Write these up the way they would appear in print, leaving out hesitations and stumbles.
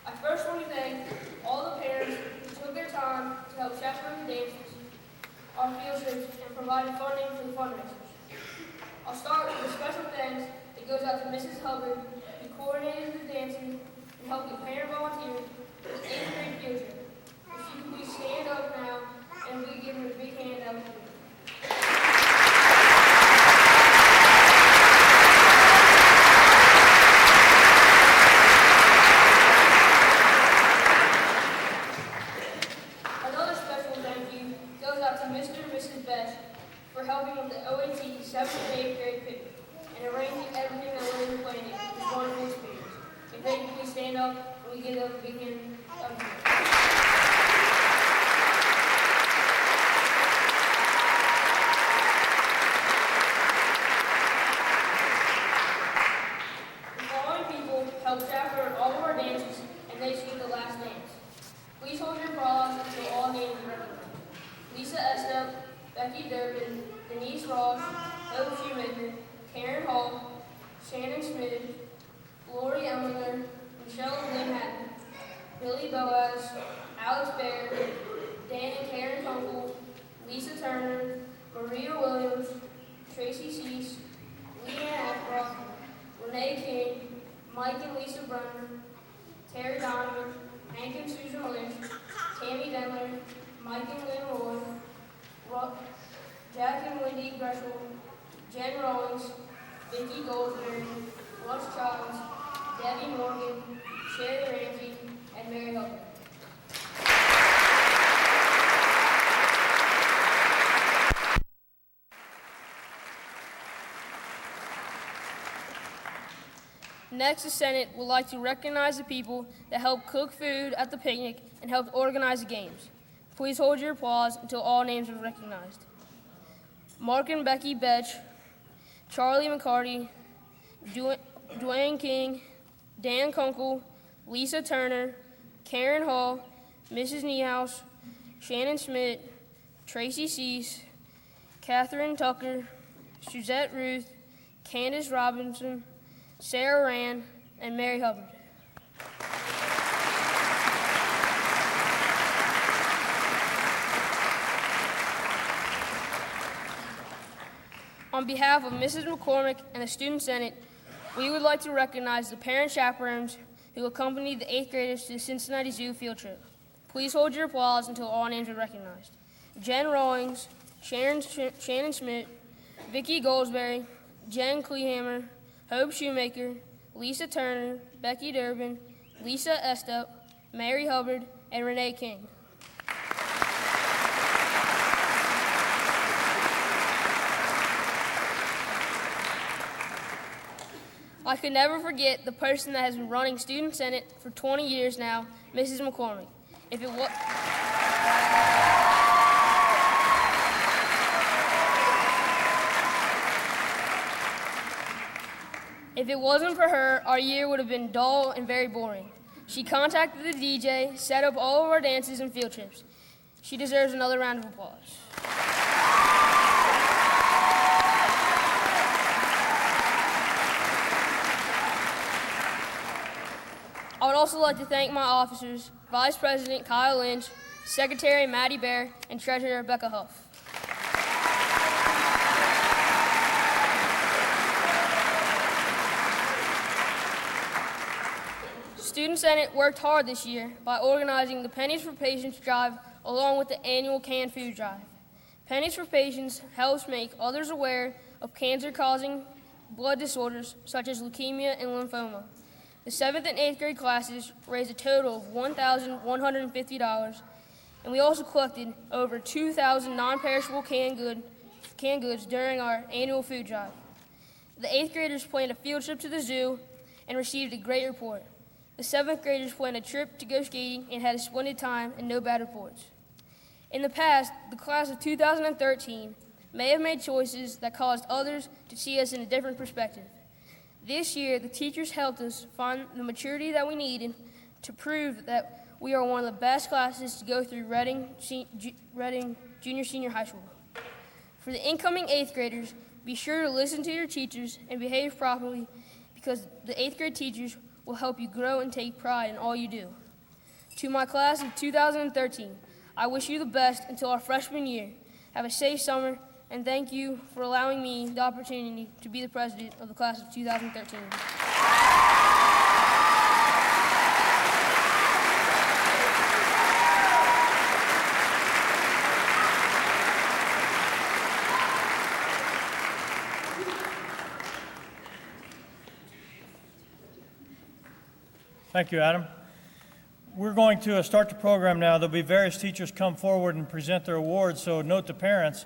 I first want to thank all the parents who took their time to help chaperone the dances, our field trips, and provided funding for the fundraisers. I'll start with a special thanks that goes out to Mrs. Hubbard, who coordinated the dancing and helped the parent volunteers with 8th grade field trip. If you could please stand up now, and we give her a big hand out here. Another special thank you goes out to Mr. and Mrs. Best for helping with the OAT 7th and 8th grade picnic and arranging everything that went into planning. It was a wonderful experience. If they could please stand up and we give them a big hand out here. Help chaperone all of our dances, and they see the last dance. Please hold your applause until all names are recognized. Lisa Estep, Becky Durbin, Denise Ross, Hope Shoemaker, Karen Hall, Shannon Smith, Lori Emlinger, Michelle Manhattan, Billy Boaz, Alex Baird, Dan and Karen Kunkel, Lisa Turner, Maria Williams, Tracy Cease, Leanne Ashbrook, Renee King, Mike and Lisa Brunner, Terry Donovan, Hank and Susan Lynch, Tammy Denler, Mike and Lynn Roy, Jack and Wendy Greshel, Jen Rollins, Vicki Goldsberry, Russ Childs, Debbie Morgan, Sherry Ramsey, and Mary Hubbard. Next, the Senate would like to recognize the people that helped cook food at the picnic and helped organize the games. Please hold your applause until all names are recognized. Mark and Becky Betch, Charlie McCarty, Dwayne King, Dan Kunkel, Lisa Turner, Karen Hall, Mrs. Niehaus, Shannon Smith, Tracy Cease, Catherine Tucker, Suzette Ruth, Candace Robinson, Sarah Rand, and Mary Hubbard. On behalf of Mrs. McCormick and the Student Senate, we would like to recognize the parent chaperones who accompanied the 8th graders to the Cincinnati Zoo field trip. Please hold your applause until all names are recognized. Jen Rawlings, Shannon Schmidt, Vicki Goldsberry, Jen Kleehammer, Hope Shoemaker, Lisa Turner, Becky Durbin, Lisa Estep, Mary Hubbard, and Renee King. I could never forget the person that has been running Student Senate for 20 years now, Mrs. McCormick. If it wasn't for her, our year would have been dull and very boring. She contacted the DJ, set up all of our dances and field trips. She deserves another round of applause. I would also like to thank my officers, Vice President Kyle Lynch, Secretary Maddie Bear, and Treasurer Becca Huff. Student Senate worked hard this year by organizing the Pennies for Patients drive along with the annual canned food drive. Pennies for Patients helps make others aware of cancer-causing blood disorders such as leukemia and lymphoma. The 7th and 8th grade classes raised a total of $1,150, and we also collected over 2,000 non-perishable canned goods during our annual food drive. The 8th graders planned a field trip to the zoo and received a great report. The 7th graders planned a trip to go skating and had a splendid time and no bad reports. In the past, the class of 2013 may have made choices that caused others to see us in a different perspective. This year, the teachers helped us find the maturity that we needed to prove that we are one of the best classes to go through Reading Junior High School. For the incoming 8th graders, be sure to listen to your teachers and behave properly because the 8th grade teachers will help you grow and take pride in all you do. To my class of 2013, I wish you the best until our freshman year. Have a safe summer, and thank you for allowing me the opportunity to be the president of the class of 2013. Thank you, Adam. We're going to start the program now. There'll be various teachers come forward and present their awards, so note to parents,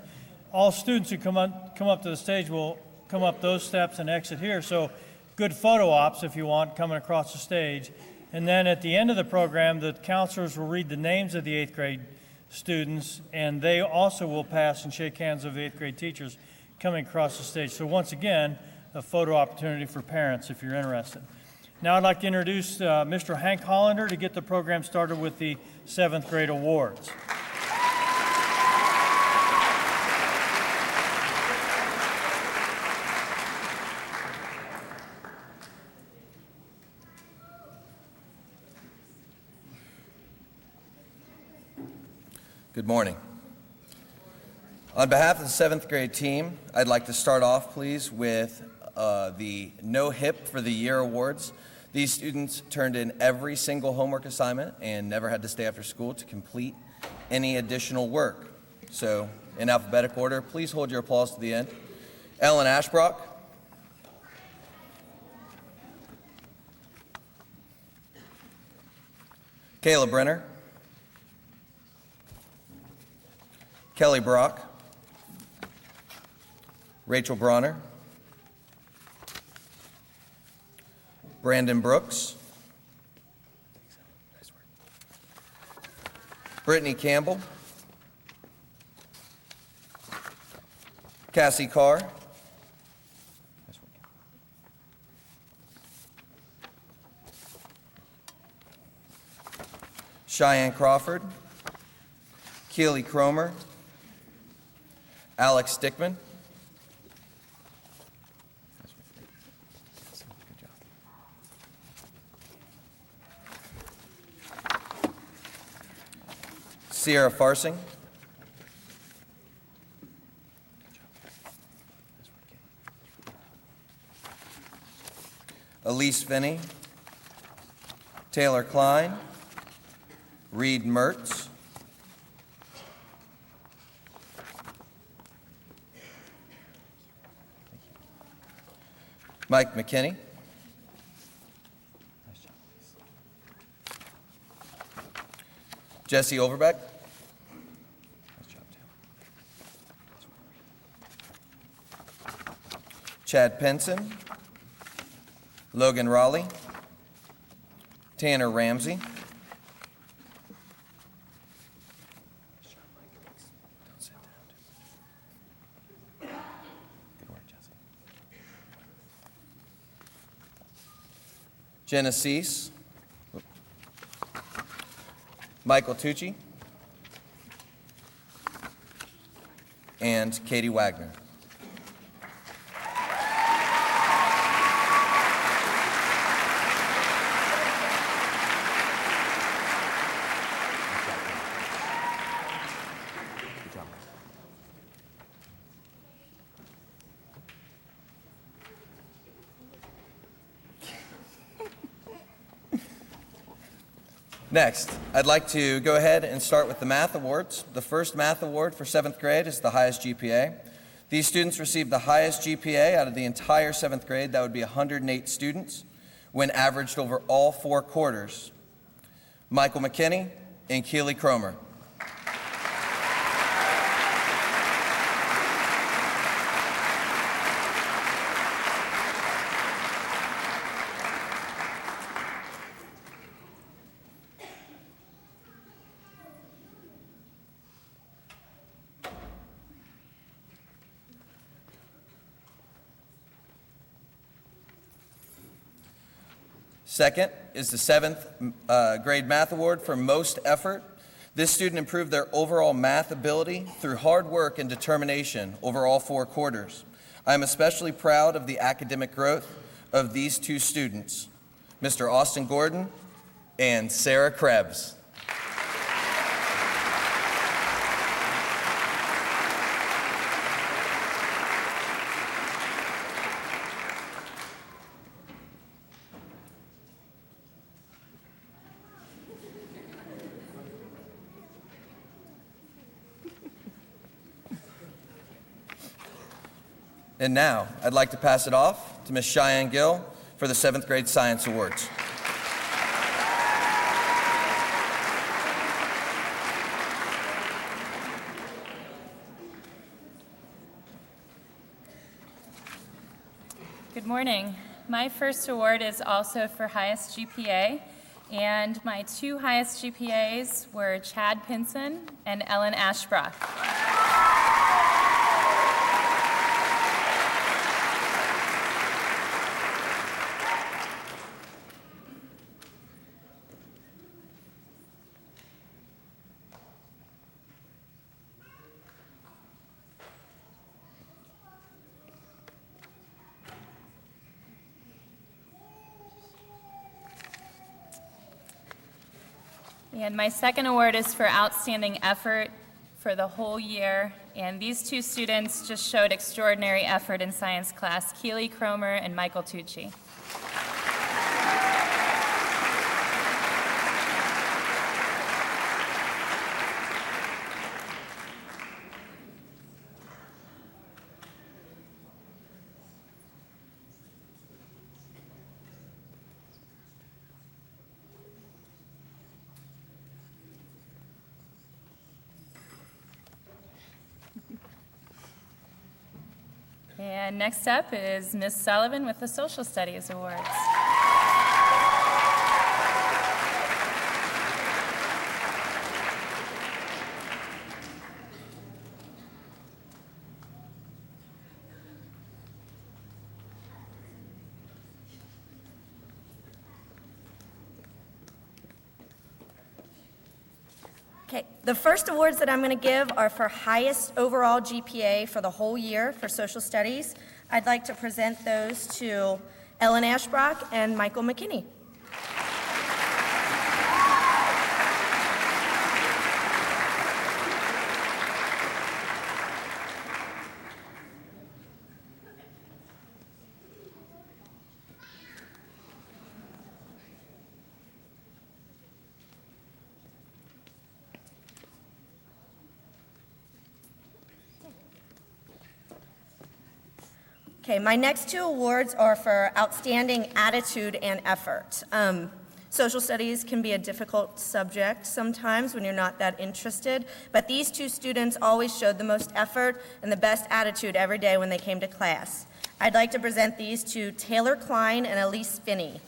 all students who come up to the stage will come up those steps and exit here, so good photo ops if you want, coming across the stage. And then at the end of the program, the counselors will read the names of the 8th grade students, and they also will pass and shake hands of the 8th grade teachers coming across the stage. So once again, a photo opportunity for parents if you're interested. Now I'd like to introduce Mr. Hank Hollander to get the program started with the 7th grade awards. Good morning. On behalf of the 7th grade team, I'd like to start off, please, with the No Hip for the Year awards. These students turned in every single homework assignment and never had to stay after school to complete any additional work. So, in alphabetical order, please hold your applause to the end. Ellen Ashbrook, Kayla Brenner, Kelly Brock, Rachel Bronner, Brandon Brooks, Brittany Campbell, Cassie Carr, Cheyenne Crawford, Keely Cromer, Alex Stickman, Sierra Farsing, Elise Finney, Taylor Klein, Reed Mertz, Mike McKinney, Jesse Overbeck, Chad Penson, Logan Raleigh, Tanner Ramsey, Jenna Cease, Michael Tucci, and Katie Wagner. Next, I'd like to go ahead and start with the math awards. The first math award for 7th grade is the highest GPA. These students received the highest GPA out of the entire 7th grade. That would be 108 students when averaged over all 4 quarters. Michael McKinney and Keely Cromer. Second is the 7th grade math award for most effort. This student improved their overall math ability through hard work and determination over all 4 quarters. I am especially proud of the academic growth of these 2 students. Mr. Austin Gordon, and Sarah Krebs. And now, I'd like to pass it off to Ms. Cheyenne Gill for the 7th grade Science Awards. Good morning. My first award is also for highest GPA, and my two highest GPAs were Chad Pinson and Ellen Ashbrook. And my second award is for outstanding effort for the whole year. And these two students just showed extraordinary effort in science class, Keely Cromer and Michael Tucci. And next up is Ms. Sullivan with the Social Studies Awards. Okay, the first awards that I'm going to give are for highest overall GPA for the whole year for social studies. I'd like to present those to Ellen Ashbrook and Michael McKinney. Okay, my next two awards are for outstanding attitude and effort. Social studies can be a difficult subject sometimes when you're not that interested, but these two students always showed the most effort and the best attitude every day when they came to class. I'd like to present these to Taylor Klein and Elise Finney.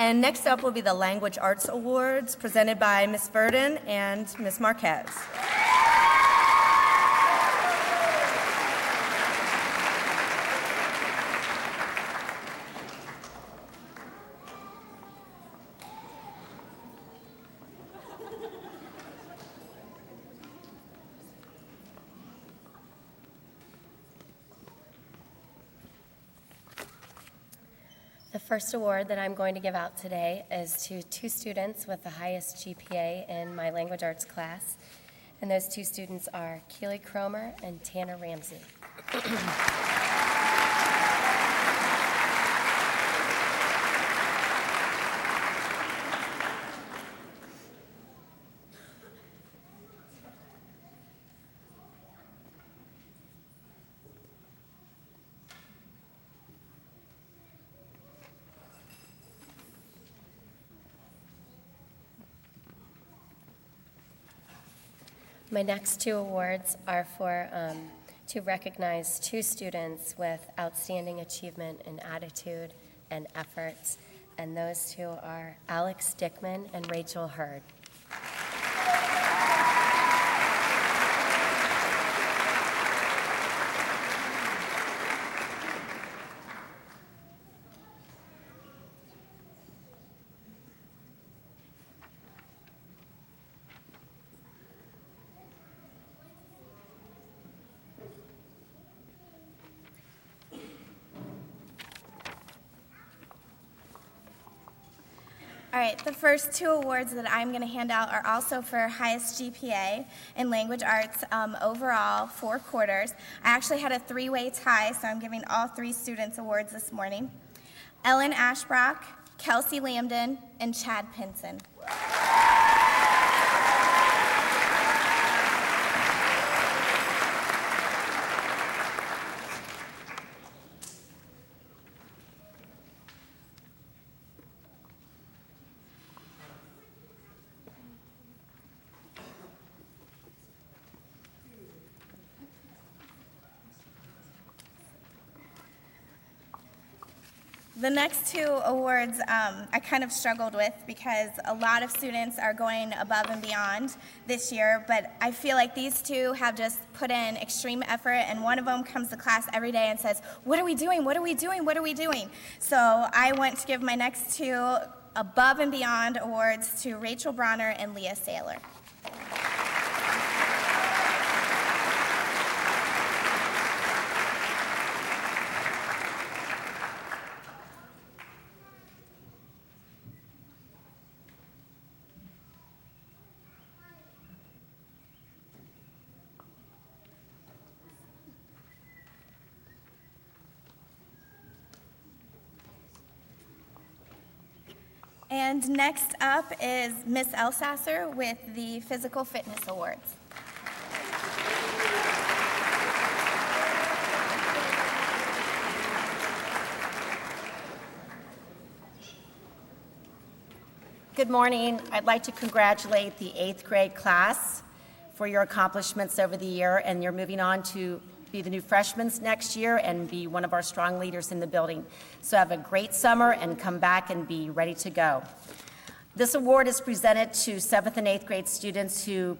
And next up will be the Language Arts Awards presented by Ms. Verdon and Ms. Marquez. The first award that I'm going to give out today is to two students with the highest GPA in my language arts class, and those two students are Keely Cromer and Tanner Ramsey. My next two awards are for to recognize two students with outstanding achievement in attitude and efforts, and those two are Alex Dickman and Rachel Hurd. All right, the first two awards that I'm going to hand out are also for highest GPA in language arts overall, 4 quarters. I actually had a 3-way tie, so I'm giving all 3 students awards this morning. Ellen Ashbrock, Kelsey Lambden, and Chad Pinson. The next 2 awards I kind of struggled with because a lot of students are going above and beyond this year, but I feel like these 2 have just put in extreme effort, and one of them comes to class every day and says, "What are we doing? What are we doing? What are we doing?" So I want to give my next 2 above and beyond awards to Rachel Bronner and Leah Saylor. And next up is Miss Elsasser with the Physical Fitness Awards. Good morning. I'd like to congratulate the 8th grade class for your accomplishments over the year, and you're moving on to be the new freshmen next year and be one of our strong leaders in the building. So have a great summer and come back and be ready to go. This award is presented to 7th and 8th grade students who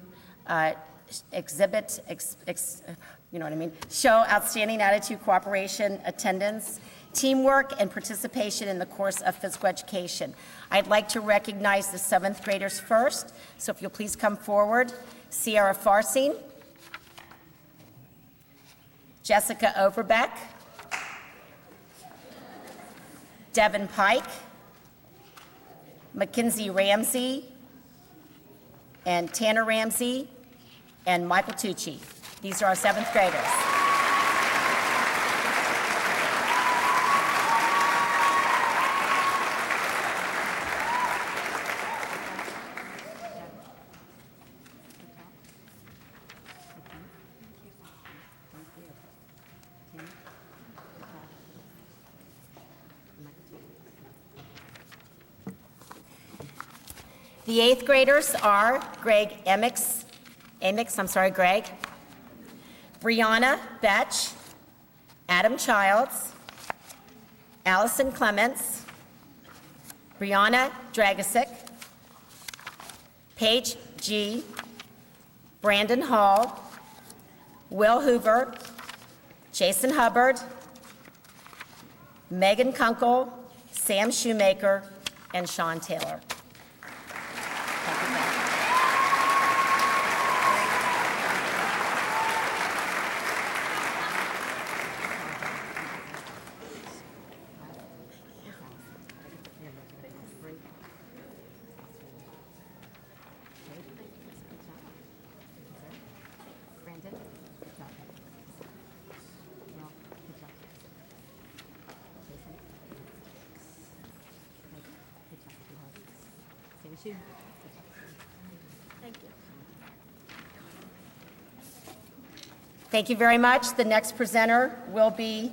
show outstanding attitude, cooperation, attendance, teamwork, and participation in the course of physical education. I'd like to recognize the 7th graders first, so if you'll please come forward. Sierra Farsing, Jessica Overbeck, Devin Pike, Mackenzie Ramsey, and Tanner Ramsey, and Michael Tucci. These are our 7th graders. The 8th graders are Greg Greg, Brianna Betch, Adam Childs, Allison Clements, Brianna Dragosic, Paige G., Brandon Hall, Will Hoover, Jason Hubbard, Megan Kunkel, Sam Shoemaker, and Sean Taylor. Thank you very much. The next presenter will be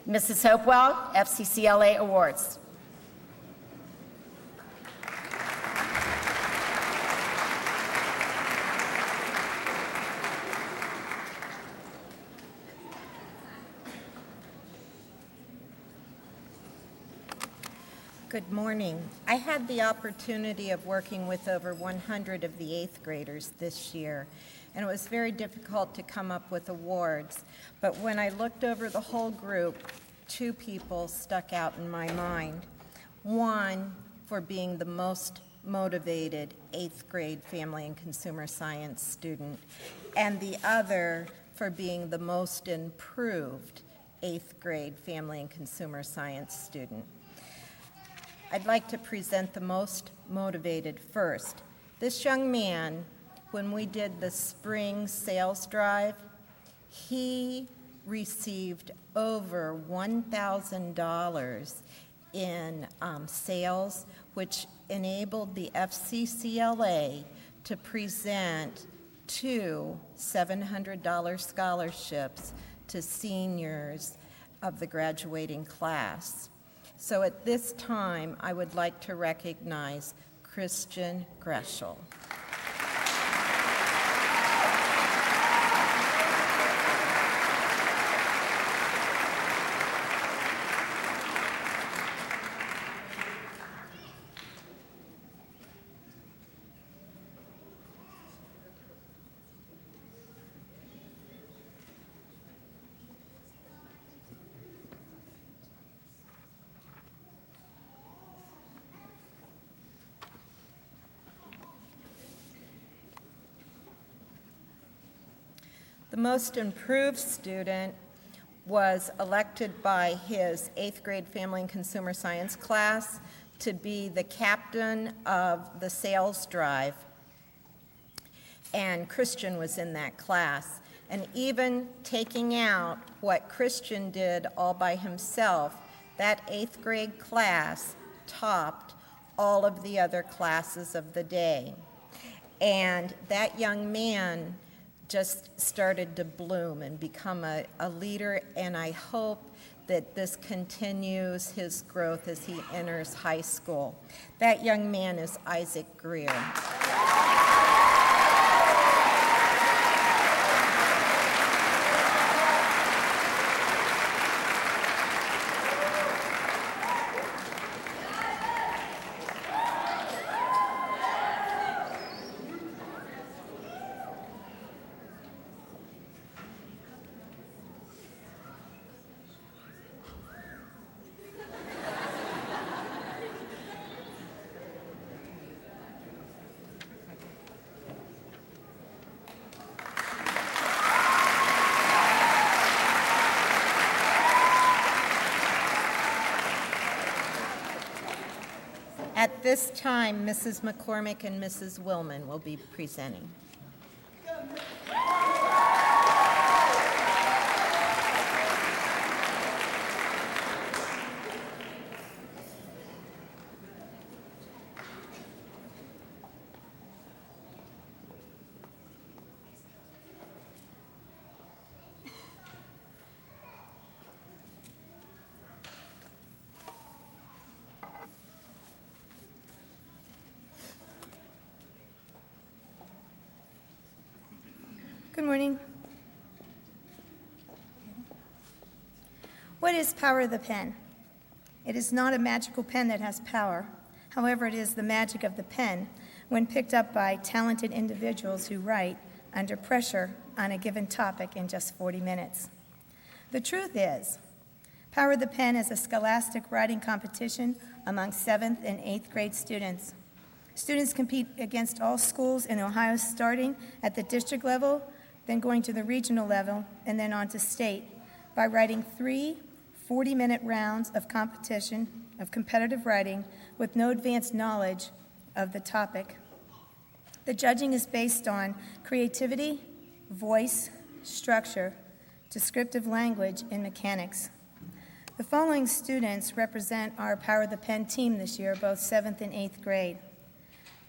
Mrs. Hopewell, FCCLA Awards. Good morning. I had the opportunity of working with over 100 of the 8th graders this year, and it was very difficult to come up with awards. But when I looked over the whole group, 2 people stuck out in my mind. One, for being the most motivated 8th grade family and consumer science student, and the other for being the most improved 8th grade family and consumer science student. I'd like to present the most motivated first. This young man, when we did the spring sales drive, he received over $1,000 in sales, which enabled the FCCLA to present 2 $700 scholarships to seniors of the graduating class. So at this time, I would like to recognize Christian Greshel. The most improved student was elected by his 8th grade Family and Consumer Science class to be the captain of the sales drive. And Christian was in that class. And even taking out what Christian did all by himself, that 8th grade class topped all of the other classes of the day. And that young man just started to bloom and become a leader, and I hope that this continues his growth as he enters high school. That young man is Isaac Greer. At this time, Mrs. McCormick and Mrs. Willman will be presenting. Good morning. What is power of the pen? It is not a magical pen that has power. However, it is the magic of the pen when picked up by talented individuals who write under pressure on a given topic in just 40 minutes. The truth is, Power of the Pen is a scholastic writing competition among 7th and 8th grade students. Students compete against all schools in Ohio, starting at the district level, then going to the regional level, and then on to state, by writing 3 40-minute rounds of competition, of competitive writing, with no advanced knowledge of the topic. The judging is based on creativity, voice, structure, descriptive language, and mechanics. The following students represent our Power of the Pen team this year, both 7th and 8th grade.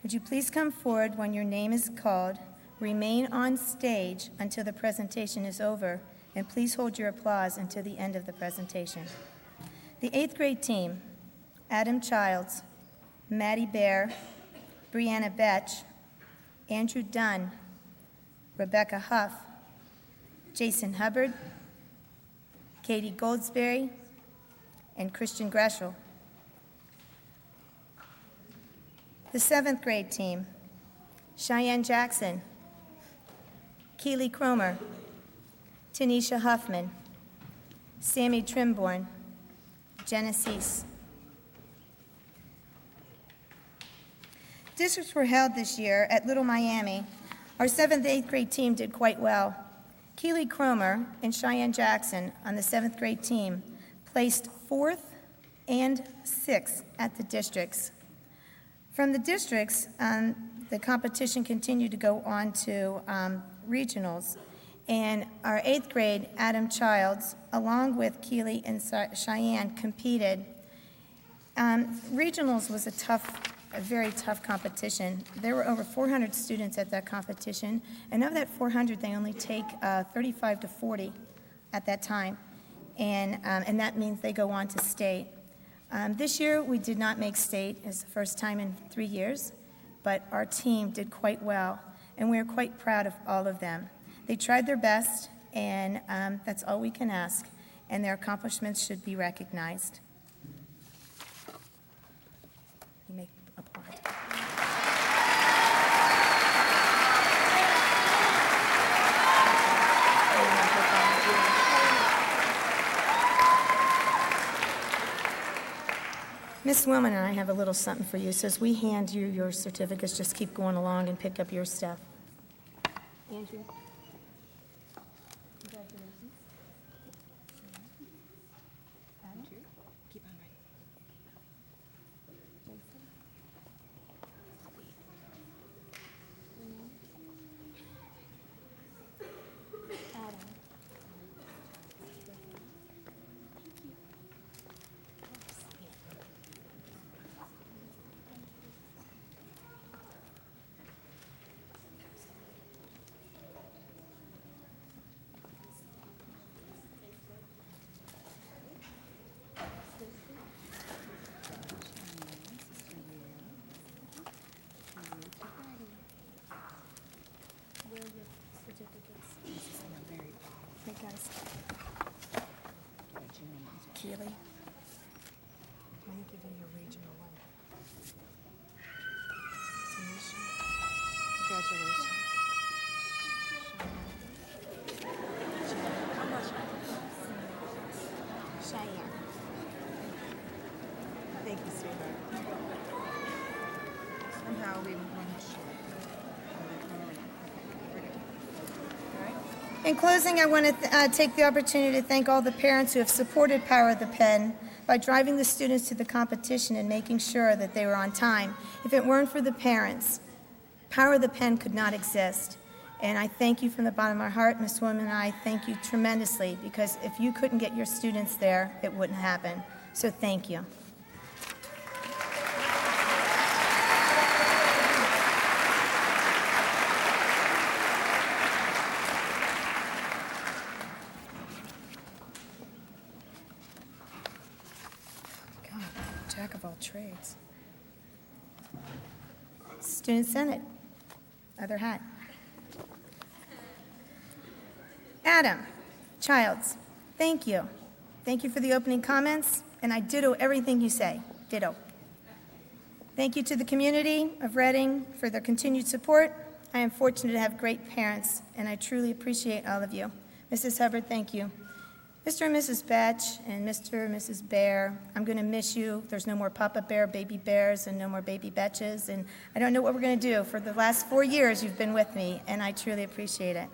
Would you please come forward when your name is called? Remain on stage until the presentation is over, and please hold your applause until the end of the presentation. The 8th grade team: Adam Childs, Maddie Bear, Brianna Betch, Andrew Dunn, Rebecca Huff, Jason Hubbard, Katie Goldsberry, and Christian Greshel. The 7th grade team: Cheyenne Jackson, Keely Cromer, Tanisha Huffman, Sammy Trimborn, Genesis. Districts were held this year at Little Miami. Our 7th, 8th grade team did quite well. Keely Cromer and Cheyenne Jackson on the 7th grade team placed 4th, and 6 at the districts. From the districts, the competition continued to go on to regionals, and our 8th grade, Adam Childs, along with Keely and Cheyenne, competed. Regionals was a very tough competition. There were over 400 students at that competition, and of that 400, they only take 35 to 40 at that time, and that means they go on to state. This year, we did not make state. It's the first time in 3 years, but our team did quite well, and we are quite proud of all of them. They tried their best, and that's all we can ask, and their accomplishments should be recognized. You may applaud. Miss Wilman and I have a little something for you. So as we hand you your certificates, just keep going along and pick up your stuff. Andrew. Congratulations. Andrew. Keep on writing. Jason. Adam. Hey guys. Keely. Let me give you your regional one. Tanisha. Congratulations. Cheyenne. Thank you, sweetheart. Somehow we want to share. In closing, I want to take the opportunity to thank all the parents who have supported Power of the Pen by driving the students to the competition and making sure that they were on time. If it weren't for the parents, Power of the Pen could not exist. And I thank you from the bottom of my heart, Ms. Woman, and I thank you tremendously, because if you couldn't get your students there, it wouldn't happen. So thank you. Jack of all trades. Student Senate, other hat. Adam Childs, thank you. Thank you for the opening comments, and I ditto everything you say, ditto. Thank you to the community of Reading for their continued support. I am fortunate to have great parents, and I truly appreciate all of you. Mrs. Hubbard, thank you. Mr. and Mrs. Batch and Mr. and Mrs. Bear, I'm going to miss you. There's no more Papa Bear, baby bears, and no more baby Betches, and I don't know what we're going to do. For the last 4 years, you've been with me, and I truly appreciate it.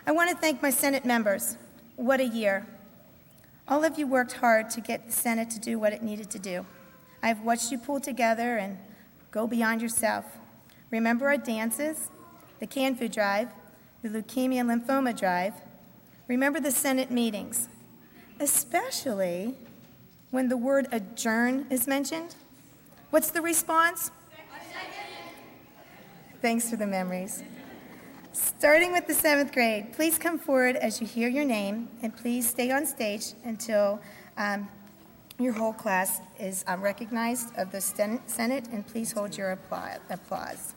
I want to thank my Senate members. What a year. All of you worked hard to get the Senate to do what it needed to do. I've watched you pull together and go beyond yourself. Remember our dances, the canned food drive, the leukemia lymphoma drive. Remember the Senate meetings, especially when the word adjourn is mentioned. What's the response? Thanks for the memories. Starting with the 7th grade, please come forward as you hear your name, and please stay on stage until your whole class is recognized of the Senate, and please hold your applause.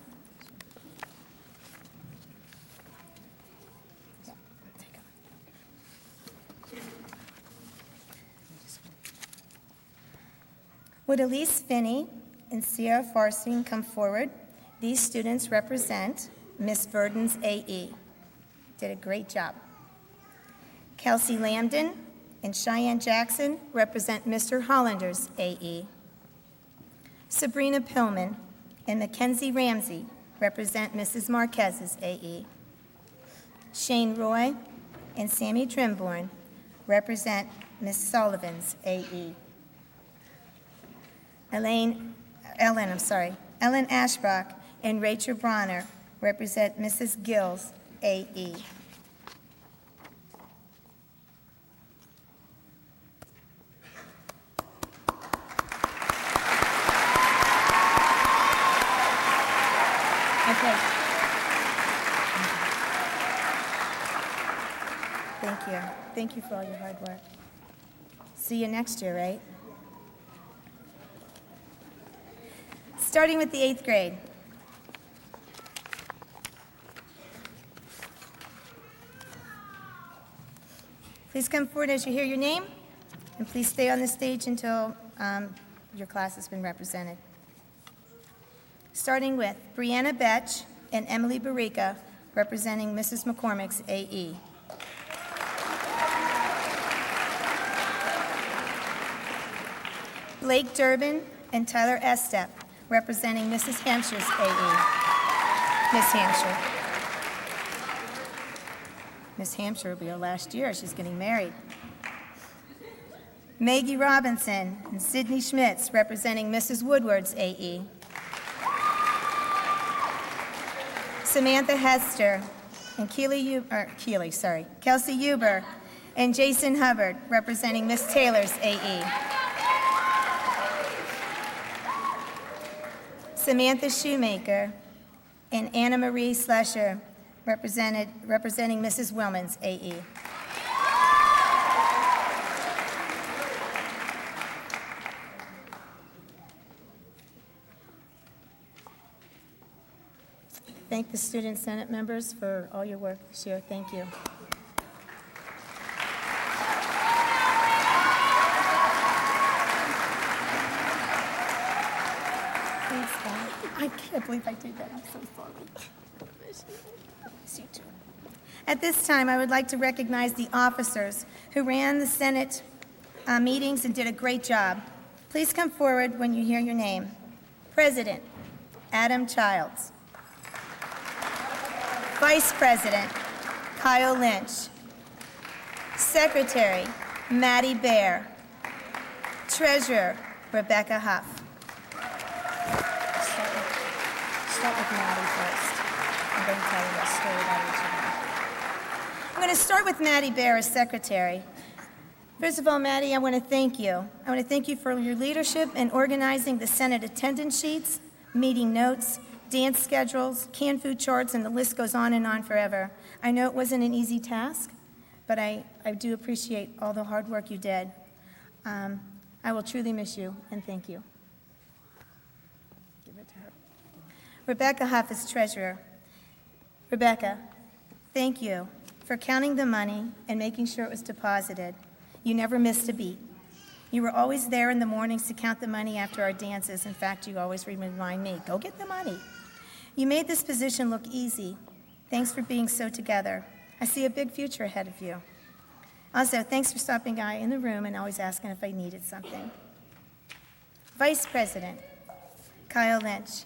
Would Elise Finney and Sierra Farsing come forward? These students represent Miss Verdon's AE. Did a great job. Kelsey Lambden and Cheyenne Jackson represent Mr. Hollander's AE. Sabrina Pillman and Mackenzie Ramsey represent Mrs. Marquez's AE. Shane Roy and Sammy Trimborn represent Miss Sullivan's AE. Ellen Ashbrock, and Rachel Bronner represent Mrs. Gills, AE. Okay. Thank you. Thank you for all your hard work. See you next year, right? Starting with the 8th grade. Please come forward as you hear your name, and please stay on the stage until your class has been represented. Starting with Brianna Betch and Emily Barica, representing Mrs. McCormick's AE. Blake Durbin and Tyler Estep, representing Mrs. Hampshire's AE. Miss Hampshire. Miss Hampshire will be her last year. She's getting married. Maggie Robinson and Sydney Schmitz, representing Mrs. Woodward's AE. Samantha Hester and Kelsey Huber and Jason Hubbard, representing Miss Taylor's AE. Samantha Shoemaker and Anna Marie Slesher, representing Mrs. Willman's AE. Thank the Student Senate members for all your work this year. Thank you. Thanks, God. I can't believe I did that. I'm so sorry. You too. At this time, I would like to recognize the officers who ran the Senate meetings and did a great job. Please come forward when you hear your name. President, Adam Childs. Vice President, Kyle Lynch. Secretary, Maddie Bear. Treasurer, Rebecca Huff. Start with Maddie first. I'm going to tell you a story about each of them. I'm going to start with Maddie Bear as secretary. First of all, Maddie, I want to thank you. I want to thank you for your leadership in organizing the Senate attendance sheets, meeting notes, dance schedules, canned food charts, and the list goes on and on forever. I know it wasn't an easy task, but I do appreciate all the hard work you did. I will truly miss you, and thank you. Give it to her. Rebecca Huff is treasurer. Rebecca, thank you for counting the money and making sure it was deposited. You never missed a beat. You were always there in the mornings to count the money after our dances. In fact, you always remind me, go get the money. You made this position look easy. Thanks for being so together. I see a big future ahead of you. Also, thanks for stopping by in the room and always asking if I needed something. Vice President, Kyle Lynch.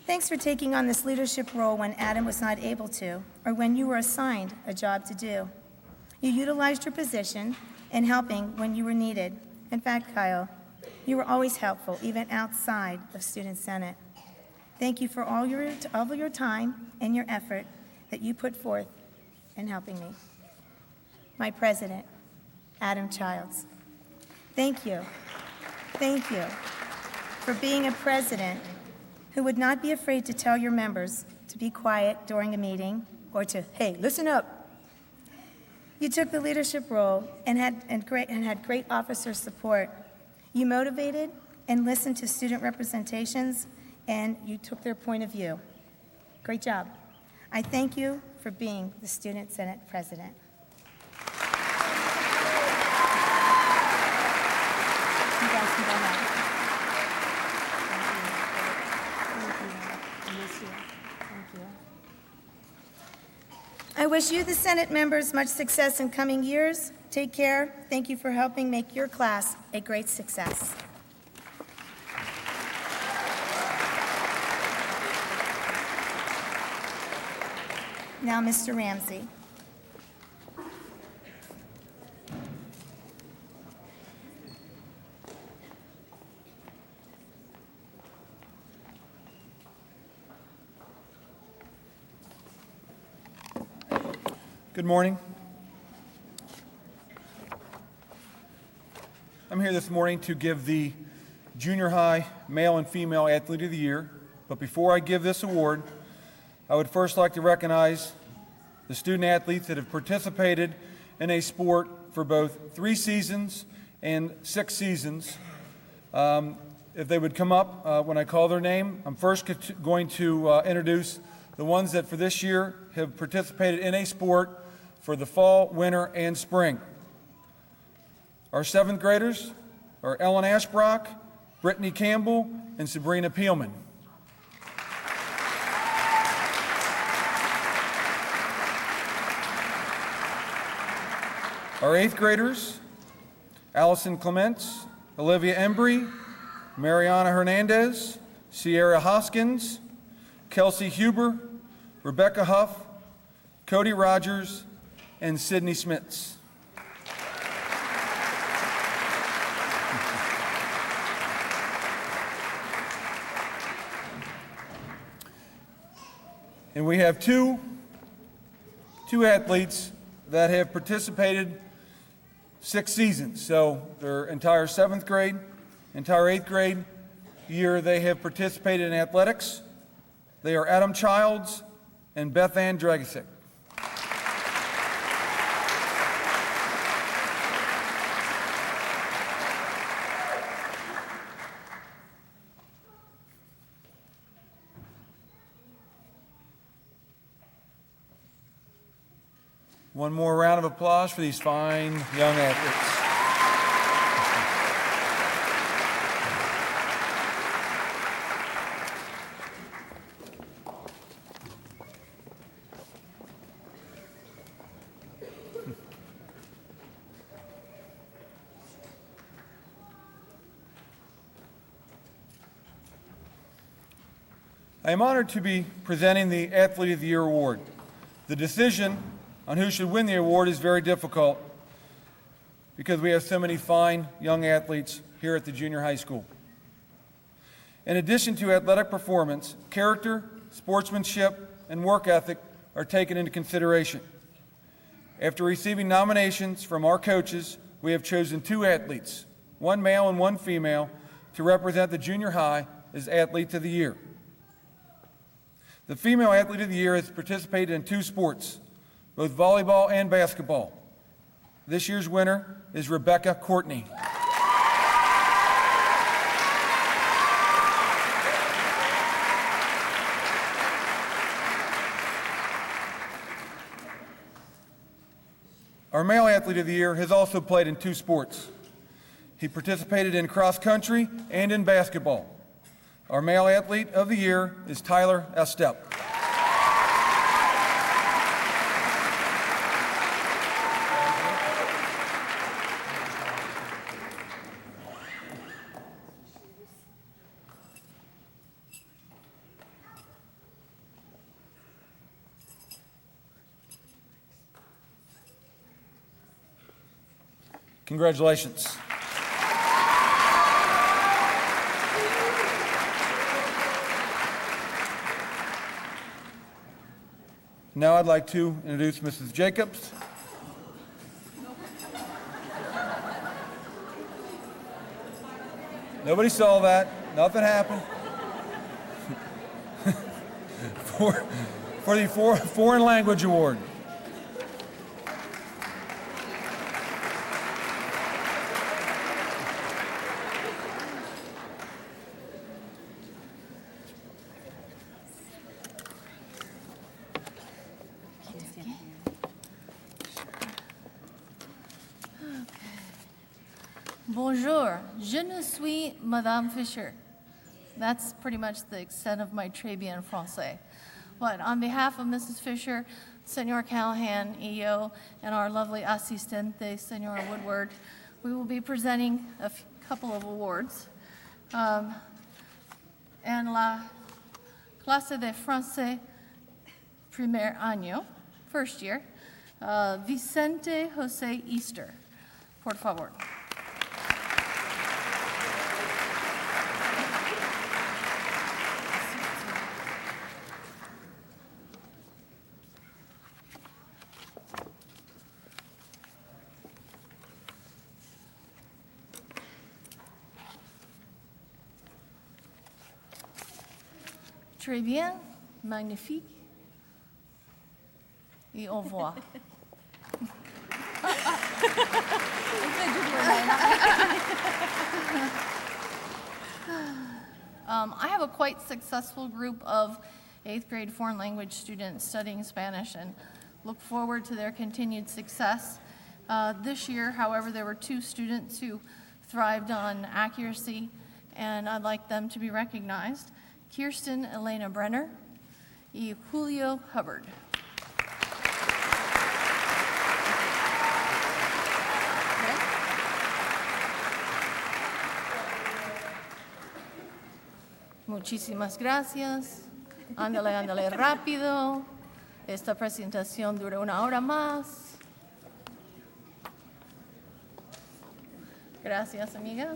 Thanks for taking on this leadership role when Adam was not able to, or when you were assigned a job to do. You utilized your position in helping when you were needed. In fact, Kyle, you were always helpful, even outside of Student Senate. Thank you for all of your time and your effort that you put forth in helping me. My president, Adam Childs. Thank you for being a president who would not be afraid to tell your members to be quiet during a meeting or to, hey, listen up. You took the leadership role and had great officer support. You motivated and listened to student representations, and you took their point of view. Great job. I thank you for being the Student Senate President. You guys can go home. Thank you. Thank you. I wish you, the Senate members, much success in coming years. Take care. Thank you for helping make your class a great success. Now, Mr. Ramsey. Good morning. I'm here this morning to give the junior high male and female athlete of the year. But before I give this award, I would first like to recognize the student athletes that have participated in a sport for both 3 seasons and 6 seasons. If they would come up when I call their name, I'm first going to introduce the ones that for this year have participated in a sport for the fall, winter, and spring. Our 7th graders are Ellen Ashbrock, Brittany Campbell, and Sabrina Peelman. Our 8th graders, Allison Clements, Olivia Embry, Mariana Hernandez, Sierra Hoskins, Kelsey Huber, Rebecca Huff, Cody Rogers, and Sydney Smits. And we have two athletes that have participated 6 seasons. So their entire 7th grade, entire 8th grade year, they have participated in athletics. They are Adam Childs and Beth Ann Dragosic. One more round of applause for these fine young athletes. I am honored to be presenting the Athlete of the Year award. The decision on who should win the award is very difficult because we have so many fine young athletes here at the junior high school. In addition to athletic performance, character, sportsmanship, and work ethic are taken into consideration. After receiving nominations from our coaches, we have chosen 2 athletes, 1 male and 1 female, to represent the junior high as Athletes of the Year. The female Athlete of the Year has participated in 2 sports, both volleyball and basketball. This year's winner is Rebecca Courtney. Our male Athlete of the Year has also played in 2 sports. He participated in cross country and in basketball. Our male Athlete of the Year is Tyler Estep. Congratulations. Now I'd like to introduce Mrs. Jacobs. Nobody saw that. Nothing happened. for the Foreign Language Award. Bonjour, je ne suis Madame Fisher. That's pretty much the extent of my très bien français. But on behalf of Mrs. Fisher, Senor Callahan, EO, and our lovely assistente, Senora Woodward, we will be presenting a couple of awards. En la clase de français primer año, first year, Vicente José Easter. Por favor. Très bien, magnifique, et au revoir. I have a quite successful group of 8th grade foreign language students studying Spanish and look forward to their continued success. This year, however, there were 2 students who thrived on accuracy, and I'd like them to be recognized. Kirsten Elena Brenner and Julio Hubbard. Muchísimas gracias. Ándale, ándale rápido. Esta presentación dura 1 hora más. Gracias, amiga.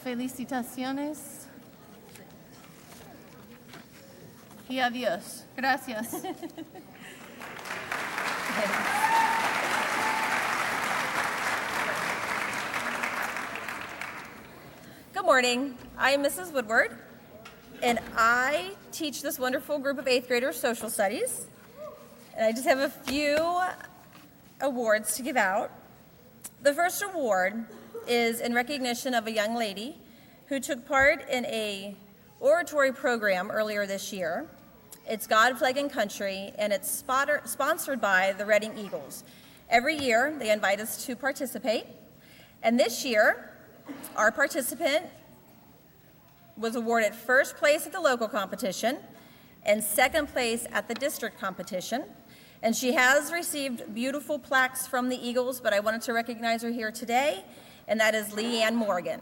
Felicitaciones. Y adiós. Gracias. Good morning. I am Mrs. Woodward, and I teach this wonderful group of 8th graders social studies. And I just have a few awards to give out. The first award is in recognition of a young lady who took part in a oratory program earlier this year. It's God, Flag, and Country, and it's sponsored by the Reading Eagles. Every year, they invite us to participate. And this year, our participant was awarded first place at the local competition and second place at the district competition. And she has received beautiful plaques from the Eagles, but I wanted to recognize her here today, and that is Leanne Morgan.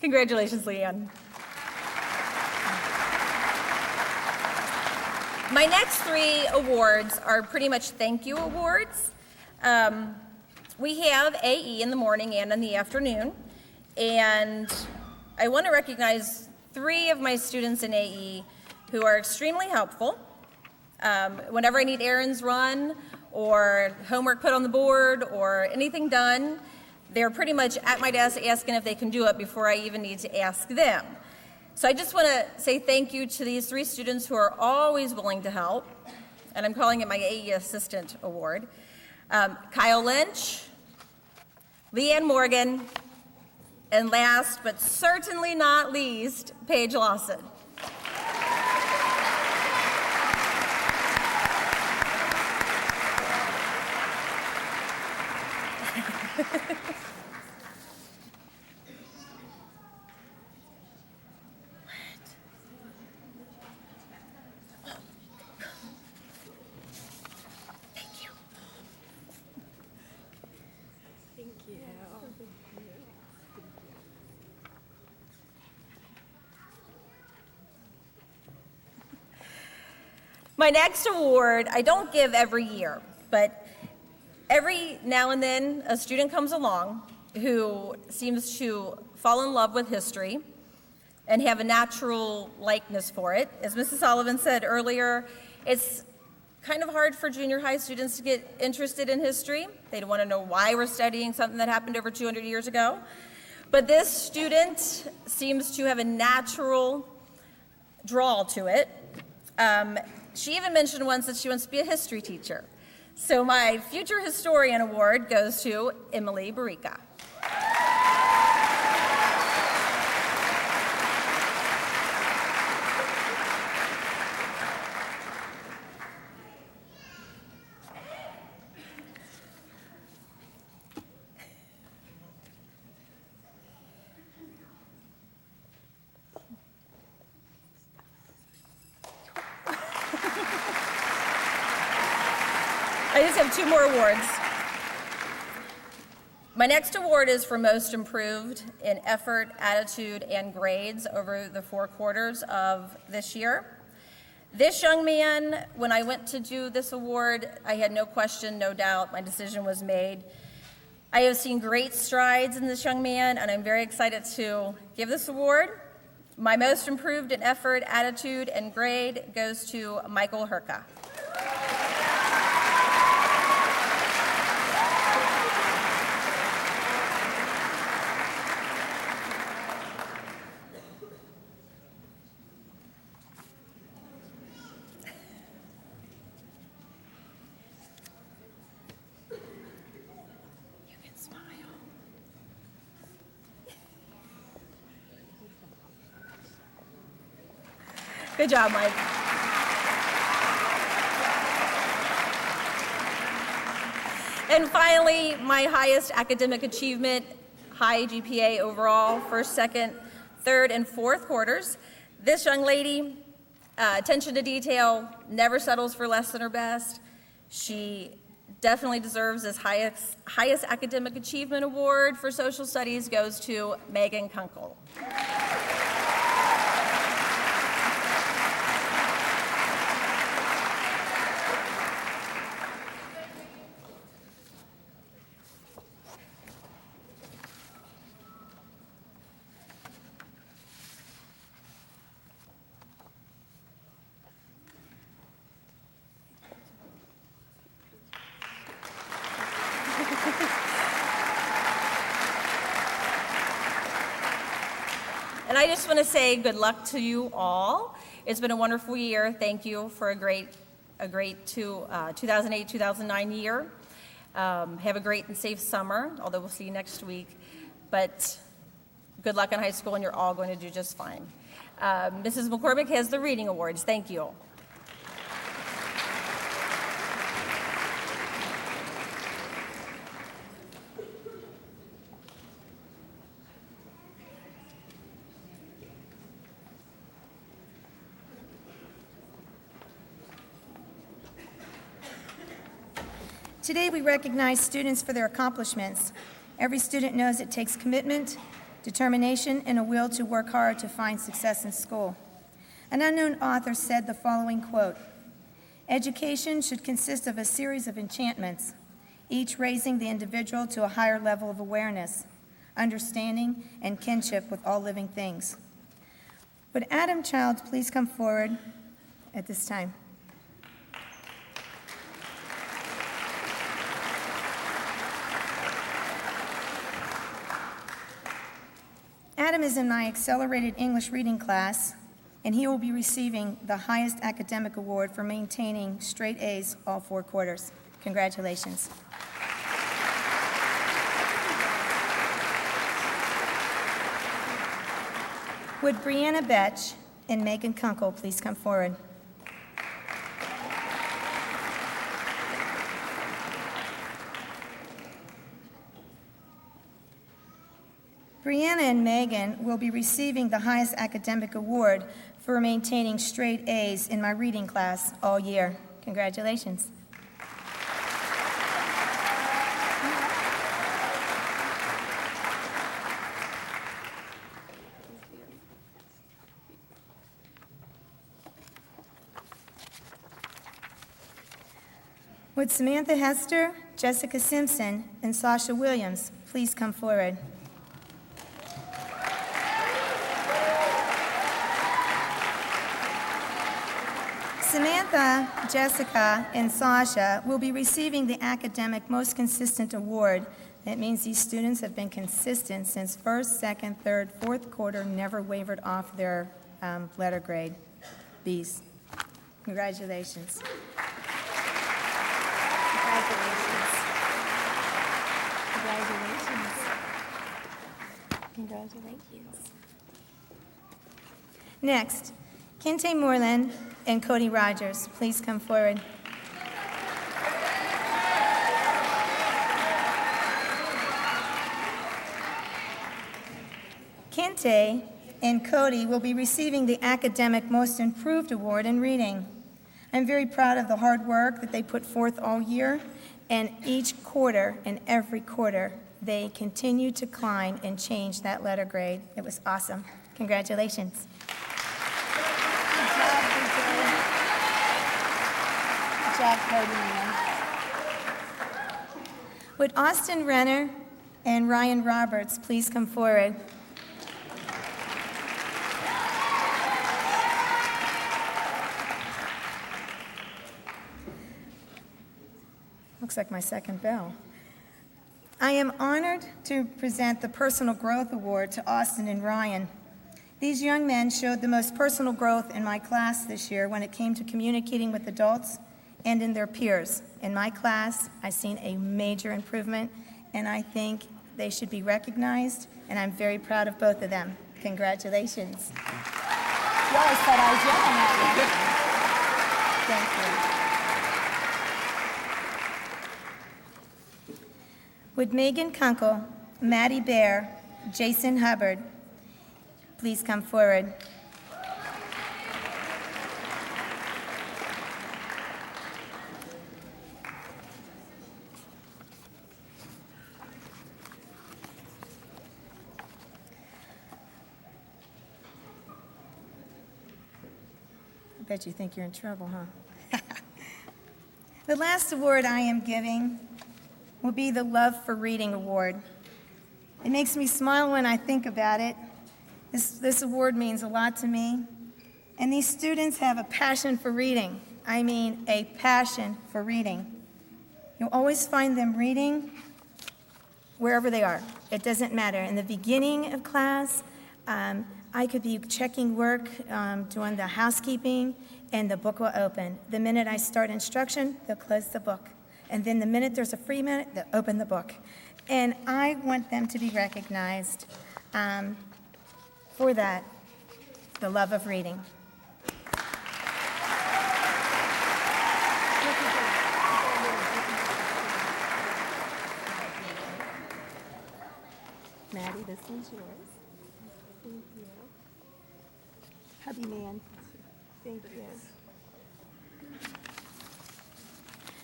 Congratulations, Leanne. My next 3 awards are pretty much thank you awards. We have AE in the morning and in the afternoon, and I want to recognize 3 of my students in AE who are extremely helpful. Whenever I need errands run or homework put on the board or anything done, they're pretty much at my desk asking if they can do it before I even need to ask them. So I just want to say thank you to these 3 students who are always willing to help, and I'm calling it my AE Assistant Award. Kyle Lynch, Leanne Morgan, and last but certainly not least, Paige Lawson. My next award, I don't give every year, but every now and then a student comes along who seems to fall in love with history and have a natural likeness for it. As Mrs. Sullivan said earlier, it's kind of hard for junior high students to get interested in history. They don't want to know why we're studying something that happened over 200 years ago. But this student seems to have a natural draw to it. She even mentioned once that she wants to be a history teacher. So my Future Historian Award goes to Emily Barica. I just have 2 more awards. My next award is for most improved in effort, attitude, and grades over the 4 quarters of this year. This young man, when I went to do this award, I had no question, no doubt, my decision was made. I have seen great strides in this young man, and I'm very excited to give this award. My most improved in effort, attitude, and grade goes to Michael Herka. Good job, Mike. And finally, my highest academic achievement, high GPA overall, first, second, third, and fourth quarters. This young lady, attention to detail, never settles for less than her best. She definitely deserves this highest academic achievement award for social studies goes to Megan Kunkel. And I just want to say good luck to you all. It's been a wonderful year. Thank you for a great 2008-2009 year. Have a great and safe summer, although we'll see you next week. But good luck in high school, and you're all going to do just fine. Mrs. McCormick has the reading awards. Thank you. Today we recognize students for their accomplishments. Every student knows it takes commitment, determination, and a will to work hard to find success in school. An unknown author said the following quote, "Education should consist of a series of enchantments, each raising the individual to a higher level of awareness, understanding, and kinship with all living things." Would Adam Childs please come forward at this time? Adam is in my accelerated English reading class, and he will be receiving the highest academic award for maintaining straight A's all 4 quarters. Congratulations. Would Brianna Betch and Megan Kunkel please come forward? Brianna and Megan will be receiving the highest academic award for maintaining straight A's in my reading class all year. Congratulations. Would Samantha Hester, Jessica Simpson, and Sasha Williams please come forward? Samantha, Jessica, and Sasha will be receiving the Academic Most Consistent Award. That means these students have been consistent since first, second, third, fourth quarter, never wavered off their letter grade, Bs. Congratulations. Congratulations. Next, Kente Moreland and Cody Rogers, please come forward. Kente and Cody will be receiving the Academic Most Improved Award in Reading. I'm very proud of the hard work that they put forth all year, and each quarter and every quarter, they continue to climb and change that letter grade. It was awesome. Congratulations. Good job, job pardoning them. Would Austin Renner and Ryan Roberts please come forward? Looks like my second bell. I am honored to present the Personal Growth Award to Austin and Ryan. These young men showed the most personal growth in my class this year when it came to communicating with adults and in their peers. In my class, I've seen a major improvement, and I think they should be recognized, and I'm very proud of both of them. Congratulations. You always thought I was yelling at you. Thank you. Would Megan Kunkel, Maddie Bear, Jason Hubbard please come forward? I bet you think you're in trouble, huh? The last award I am giving will be the Love for Reading Award. It makes me smile when I think about it. This award means a lot to me. And these students have a passion for reading. I mean, a passion for reading. You'll always find them reading wherever they are. It doesn't matter. In the beginning of class, I could be checking work, doing the housekeeping, and the book will open. The minute I start instruction, they'll close the book. And then the minute there's a free minute, they'll open the book. And I want them to be recognized for that, the love of reading. Maddie, this one's yours. Thank you. Hubby man. Thank you.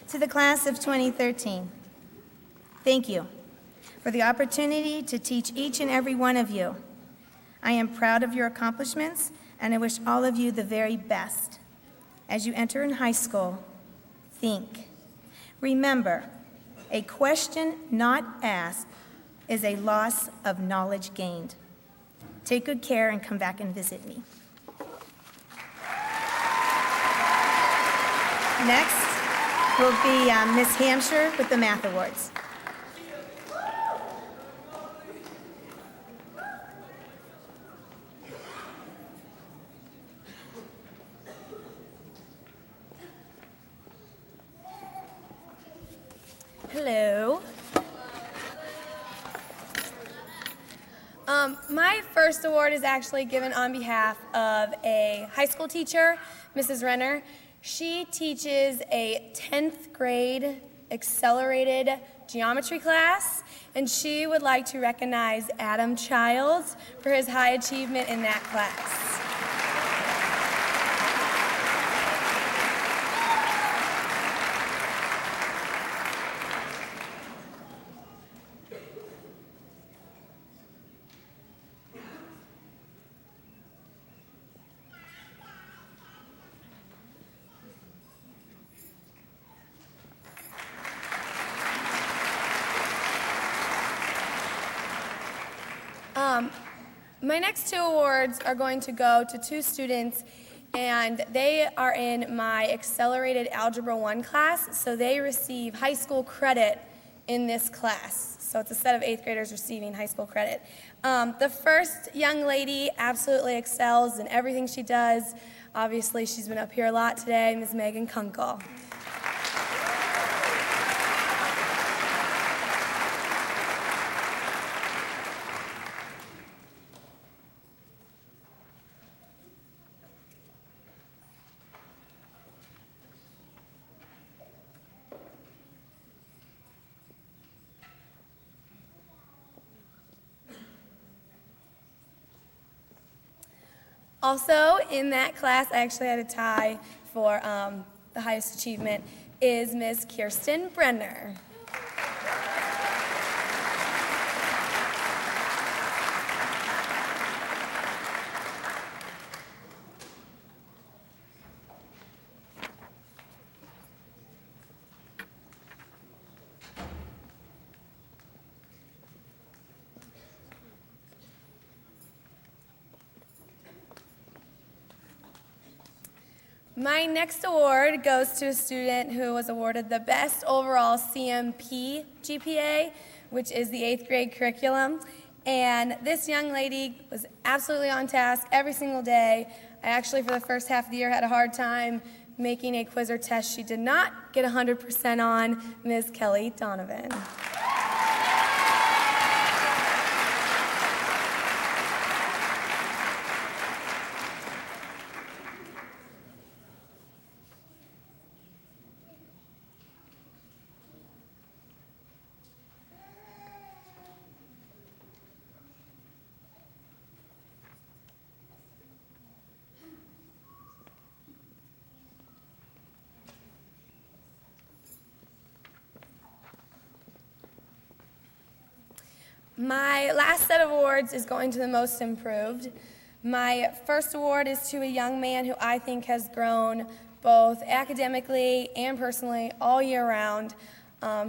To the class of 2013, thank you for the opportunity to teach each and every one of you. I am proud of your accomplishments, and I wish all of you the very best. As you enter in high school, think. Remember, a question not asked is a loss of knowledge gained. Take good care and come back and visit me. Next will be Miss Hampshire with the Math Awards. Hello. My first award is actually given on behalf of a high school teacher, Mrs. Renner. She teaches a 10th grade accelerated geometry class, and she would like to recognize Adam Childs for his high achievement in that class. My next two awards are going to go to two students, and they are in my Accelerated Algebra 1 class, so they receive high school credit in this class. So it's a set of 8th graders receiving high school credit. The first young lady absolutely excels in everything she does. Obviously, she's been up here a lot today, Ms. Megan Kunkel. Also, in that class, I actually had a tie for the highest achievement, is Ms. Kirsten Brenner. My next award goes to a student who was awarded the best overall CMP GPA, which is the 8th grade curriculum. And this young lady was absolutely on task every single day. I actually, for the first half of the year, had a hard time making a quiz or test she did not get 100% on, Ms. Kelly Donovan. My last set of awards is going to the most improved. My first award is to a young man who I think has grown both academically and personally all year round.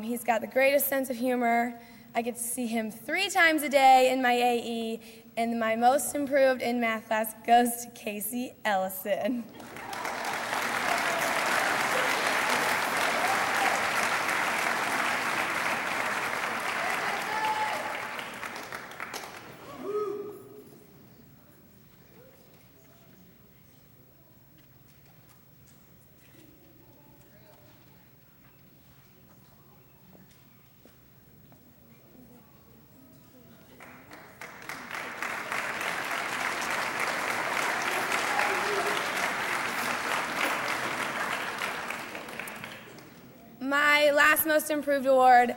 He's got the greatest sense of humor. I get to see him 3 times a day in my AE, and my most improved in math class goes to Casey Ellison. My last most improved award,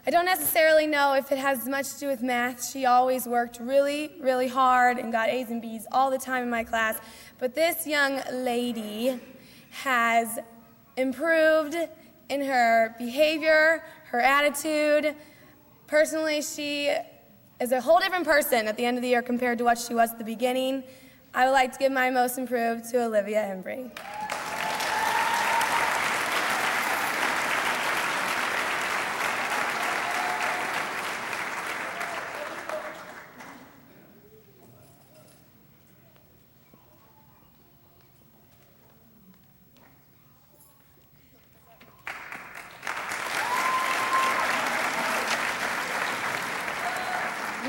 I don't necessarily know if it has much to do with math. She always worked really, really hard and got A's and B's all the time in my class. But this young lady has improved in her behavior, her attitude. Personally, she is a whole different person at the end of the year compared to what she was at the beginning. I would like to give my most improved to Olivia Embry.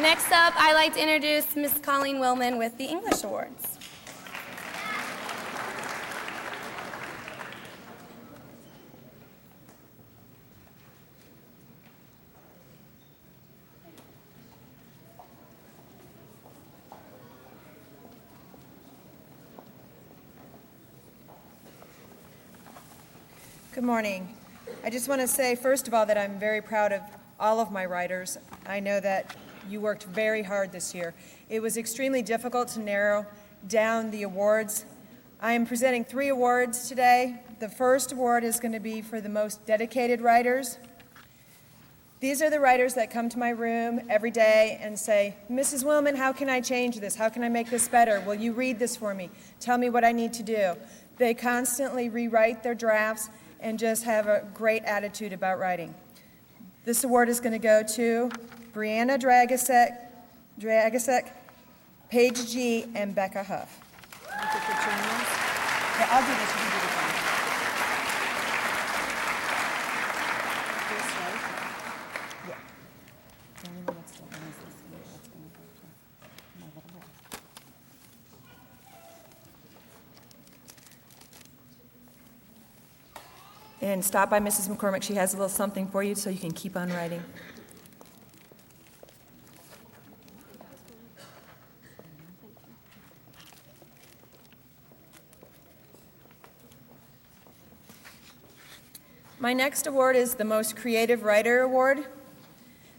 Next up, I'd like to introduce Ms. Colleen Willman with the English Awards. Good morning. I just want to say, first of all, that I'm very proud of all of my writers. I know that you worked very hard this year. It was extremely difficult to narrow down the awards. I am presenting 3 awards today. The first award is going to be for the most dedicated writers. These are the writers that come to my room every day and say, Mrs. Willman, how can I change this? How can I make this better? Will you read this for me? Tell me what I need to do. They constantly rewrite their drafts and just have a great attitude about writing. This award is going to go to Brianna Dragasek, Paige G., and Becca Huff. Yeah, I'll do this. You can do this one. This way. Yeah. The only one that's still on is this one. That's going to go to my little boy. And stop by Mrs. McCormick. She has a little something for you so you can keep on writing. My next award is the Most Creative Writer Award.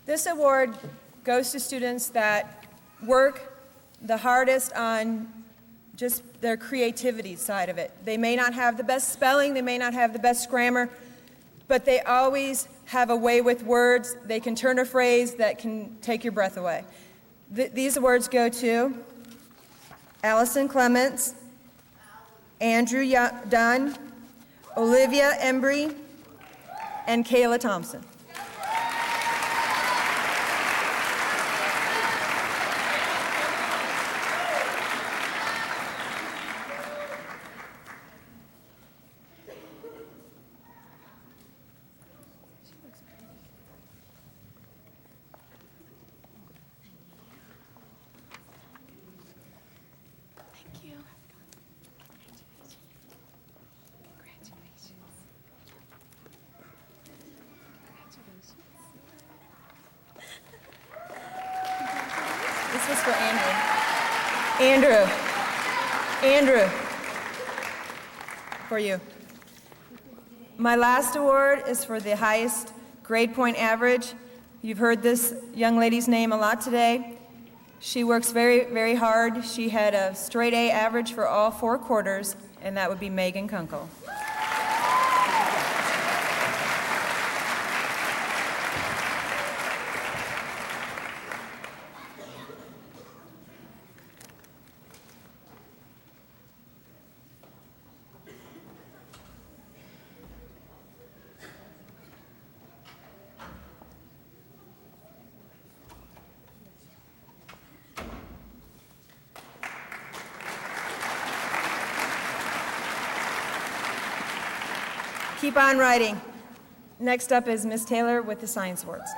This award goes to students that work the hardest on just their creativity side of it. They may not have the best spelling, they may not have the best grammar, but they always have a way with words. They can turn a phrase that can take your breath away. These awards go to Allison Clements, Andrew Dunn, Olivia Embry, and Kayla Thompson. is for Andrew. Andrew, for you. My last award is for the highest grade point average. You've heard this young lady's name a lot today. She works very, very hard. She had a straight A average for all 4 quarters, and that would be Megan Kunkel. Keep on writing. Next up is Miss Taylor with the Science Awards.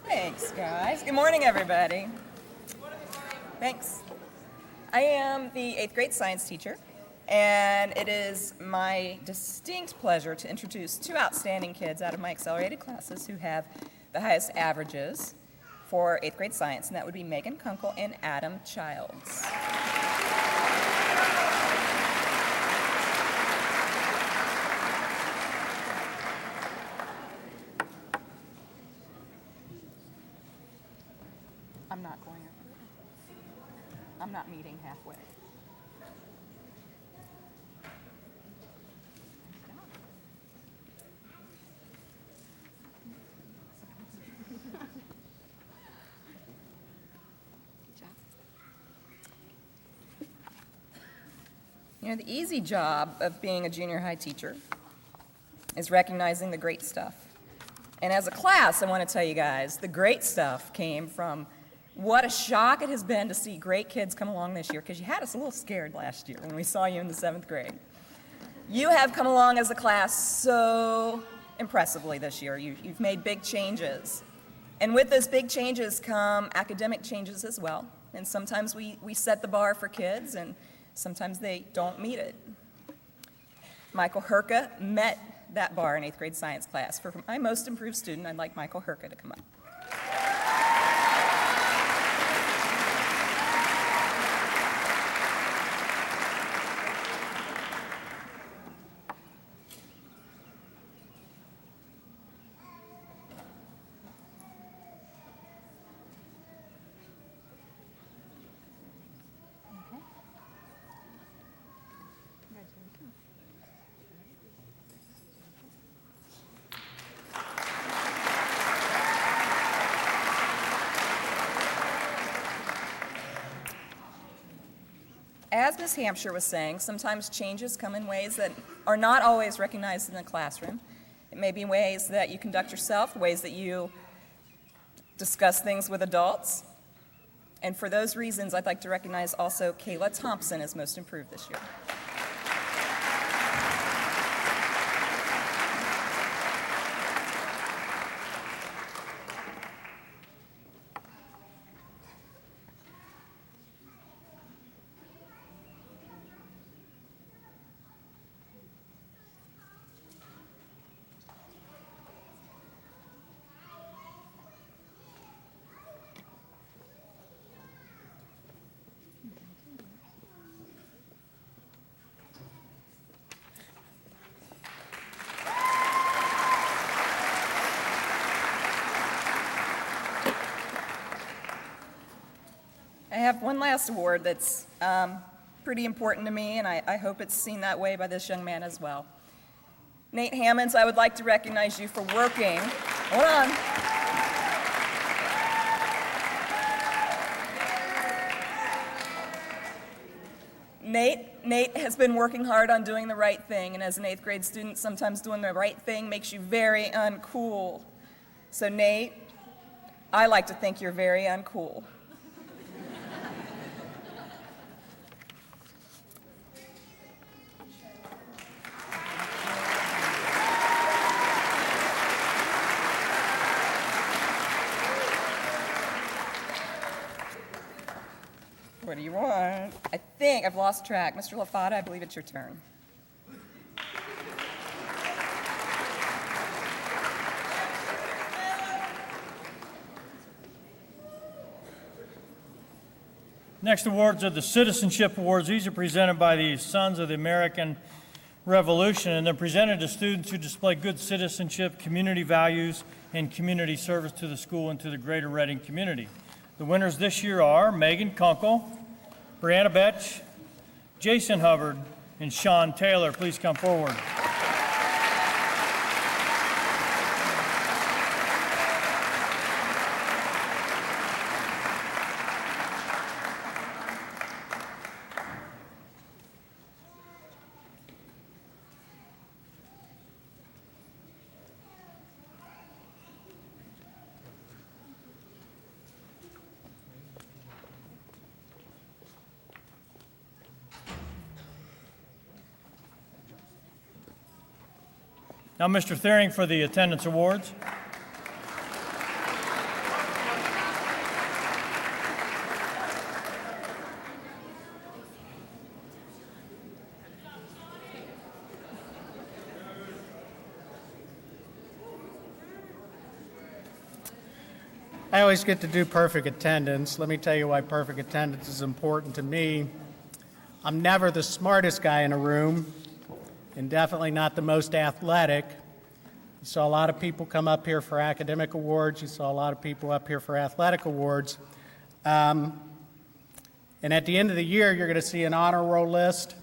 Thanks, guys. Good morning, everybody. Thanks. I am the 8th grade science teacher, and it is my distinct pleasure to introduce 2 outstanding kids out of my accelerated classes who have the highest averages for 8th grade science, and that would be Megan Kunkel and Adam Childs. I'm not meeting halfway. You know, the easy job of being a junior high teacher is recognizing the great stuff. And as a class, I want to tell you guys, the great stuff came from what a shock it has been to see great kids come along this year, because you had us a little scared last year when we saw you in the 7th grade. You have come along as a class so impressively this year. You've made big changes. And with those big changes come academic changes as well. And sometimes we set the bar for kids, and sometimes they don't meet it. Michael Herka met that bar in 8th grade science class. For my most improved student, I'd like Michael Herka to come up. As Ms. Hampshire was saying, sometimes changes come in ways that are not always recognized in the classroom. It may be ways that you conduct yourself, ways that you discuss things with adults. And for those reasons, I'd like to recognize also Kayla Thompson as most improved this year. I have one last award that's pretty important to me, and I hope it's seen that way by this young man as well. Nate Hammonds, I would like to recognize you for working. Hold on. Nate has been working hard on doing the right thing, and as an 8th grade student, sometimes doing the right thing makes you very uncool. So Nate, I like to think you're very uncool. What do you want? I think I've lost track. Mr. LaFata, I believe it's your turn. Next awards are the Citizenship Awards. These are presented by the Sons of the American Revolution, and they're presented to students who display good citizenship, community values, and community service to the school and to the greater Reading community. The winners this year are Megan Kunkel, Brianna Betch, Jason Hubbard, and Sean Taylor. Please come forward. Now, Mr. Thiering for the attendance awards. I always get to do perfect attendance. Let me tell you why perfect attendance is important to me. I'm never the smartest guy in a room, and definitely not the most athletic. You saw a lot of people come up here for academic awards. You saw a lot of people up here for athletic awards. And at the end of the year, you're going to see an honor roll list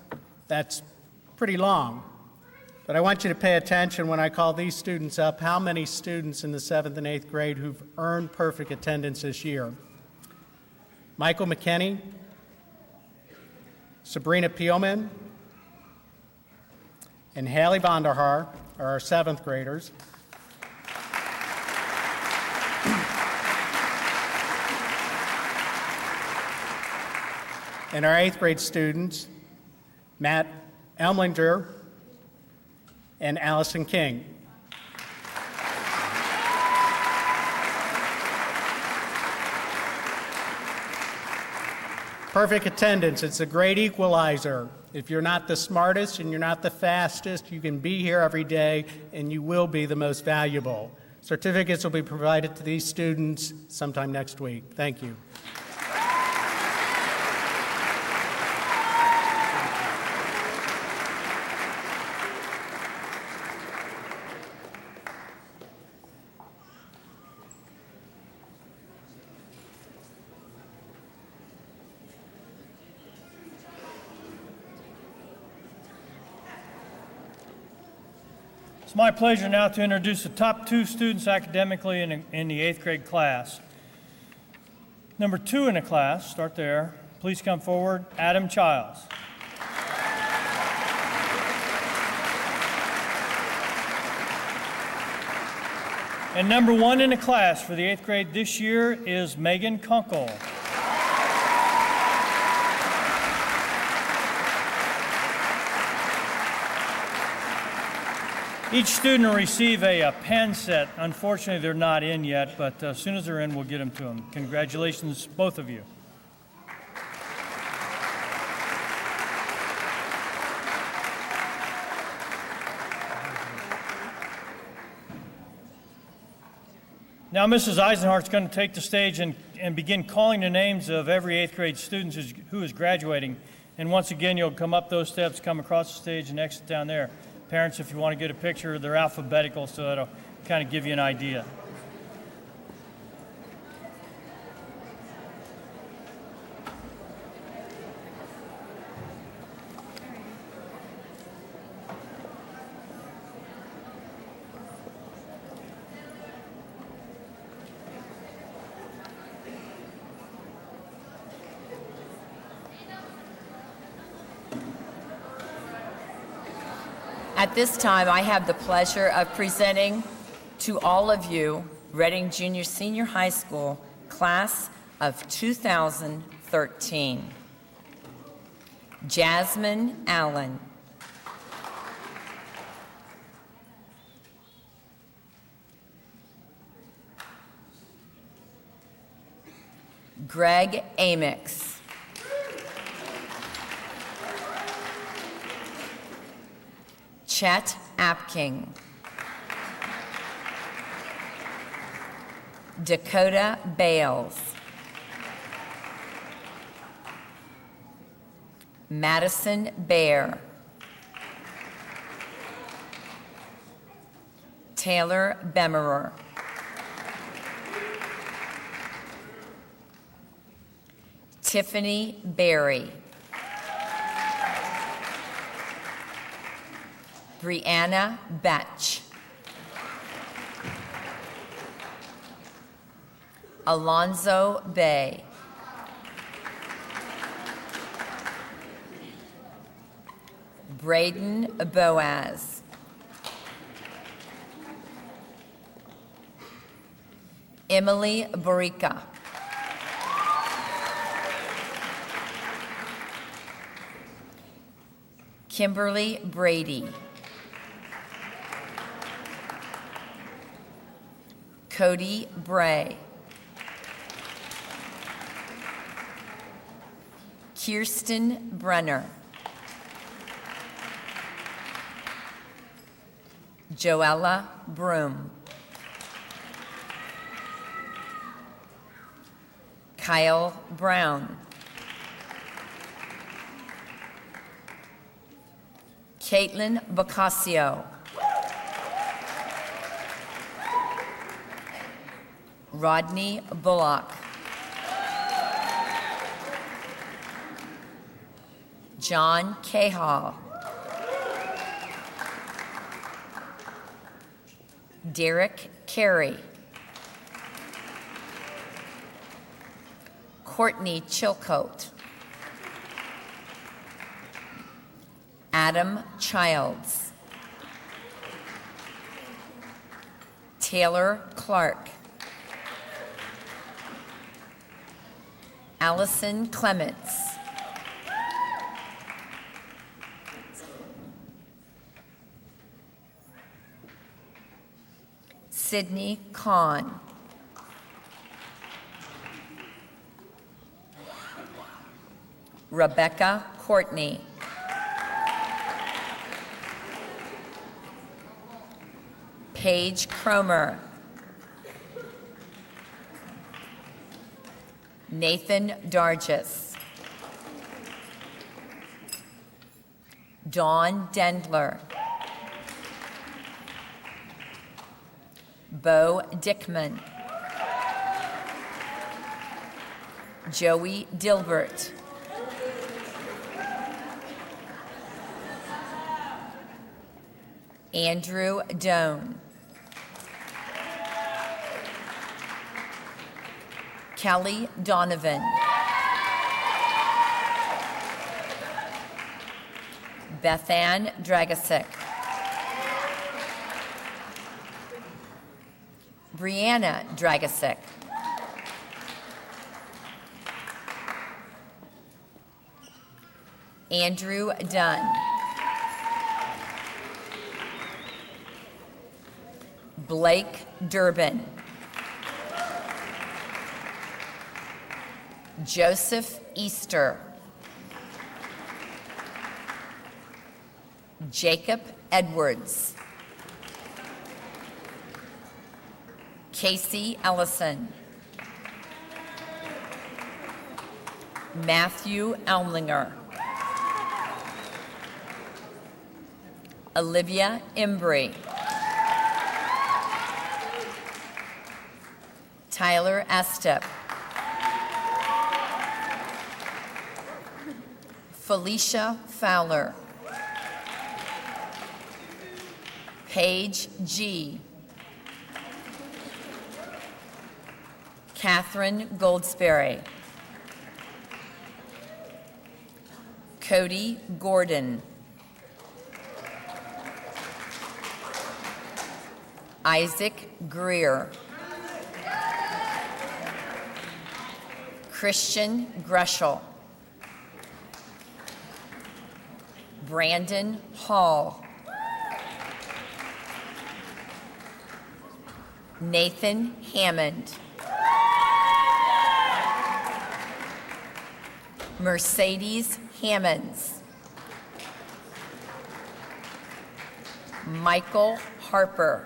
that's pretty long. But I want you to pay attention when I call these students up, how many students in the 7th and 8th grade who've earned perfect attendance this year. Michael McKinney, Sabrina Peelman, and Haley Vonderhaar are our 7th graders. And our 8th grade students, Matt Elmlinger and Allison King. Perfect attendance, it's a great equalizer. If you're not the smartest and you're not the fastest, you can be here every day and you will be the most valuable. Certificates will be provided to these students sometime next week. Thank you. It's my pleasure now to introduce the top 2 students academically in the 8th grade class. Number 2 in the class, start there. Please come forward, Adam Childs. And number 1 in the class for the 8th grade this year is Megan Kunkel. Each student will receive a pen set. Unfortunately, they're not in yet, but as soon as they're in, we'll get them to them. Congratulations, both of you. Now, Mrs. Eisenhart's going to take the stage and begin calling the names of every 8th grade student who is graduating. And once again, you'll come up those steps, come across the stage, and exit down there. Parents, if you want to get a picture, they're alphabetical, so that'll kind of give you an idea. At this time, I have the pleasure of presenting to all of you Reading Junior Senior High School class of 2013. Jasmine Allen. Greg Amix. Chet Apking. Dakota Bales. Madison Bear. Taylor Bemerer. Tiffany Berry. Brianna Betch. Alonzo Bay. Braden Boaz. Emily Borica. Kimberly Brady. Cody Bray. Kirsten Brenner. Joella Broom. Kyle Brown. Caitlin Bocasio. Rodney Bullock. John Cahall. Derek Carey. Courtney Chilcote. Adam Childs. Taylor Clark. Allison Clements. Sydney Kahn. Rebecca Courtney. Paige Cromer. Nathan Dargis. Dawn Dendler. Bo Dickman. Joey Dilbert. Andrew Doan. Kelly Donovan. Bethann Dragosick. Brianna Dragosick. Andrew Dunn. Blake Durbin. Joseph Easter. Jacob Edwards. Casey Ellison. Matthew Elmlinger. Olivia Embry. Tyler Estep. Felicia Fowler. Paige G. Catherine Goldsberry. Cody Gordon. Isaac Greer. Christian Greschel. Brandon Hall. Nathan Hammond. Mercedes Hammonds. Michael Harper.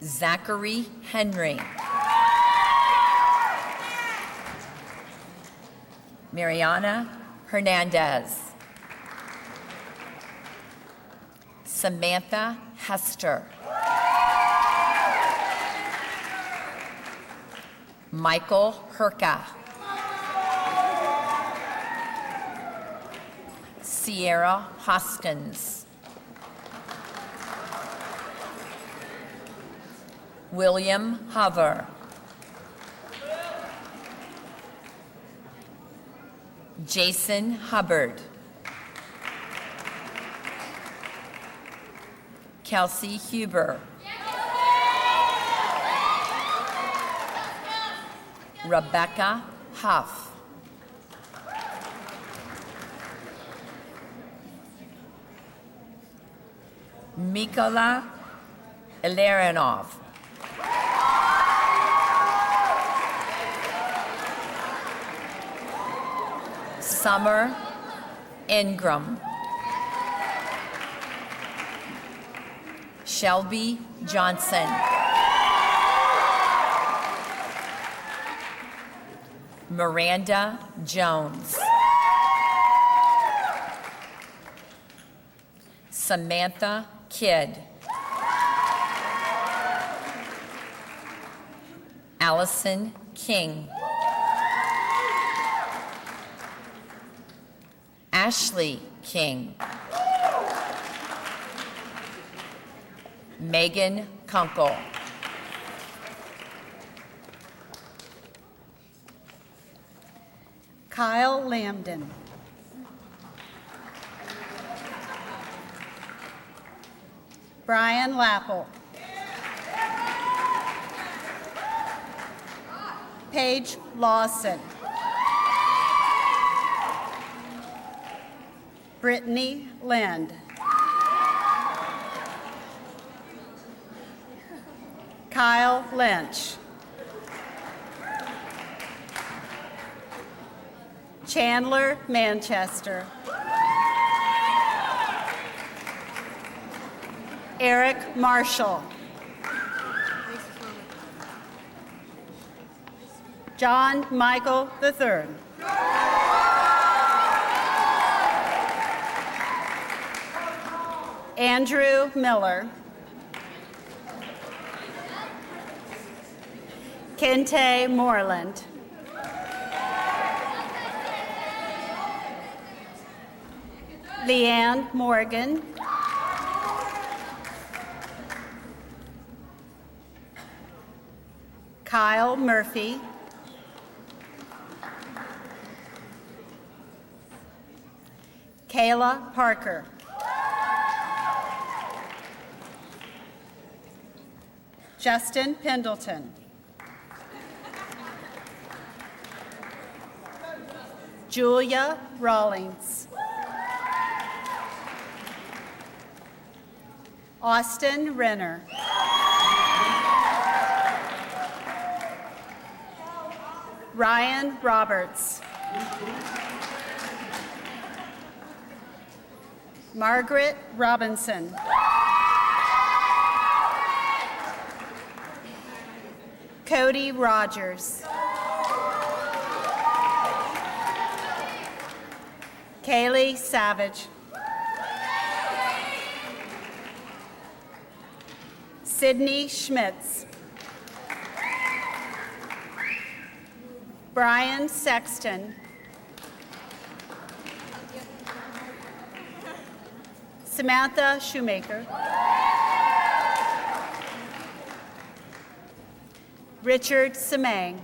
Zachary Henry. Mariana Hernandez. Samantha Hester. Michael Herka. Sierra Hoskins. William Hover. Jason Hubbard. Kelsey Huber. Rebecca Huff. Mikola Ilarinov. Summer Ingram. Shelby Johnson. Miranda Jones. Samantha Kidd. Allison King. Ashley King. Megan Kunkel. Kyle Lambden. Brian Lappel. Paige Lawson. Brittany Lind. Kyle Lynch. Chandler Manchester. Eric Marshall. John Michael III. Andrew Miller. Kente Moreland. Leanne Morgan. Kyle Murphy. Kayla Parker. Justin Pendleton. Julia Rawlings. Austin Renner. Ryan Roberts. Margaret Robinson. Cody Rogers. Kaylee Savage. Sydney Schmitz. Brian Sexton. Samantha Shoemaker. Richard Semang.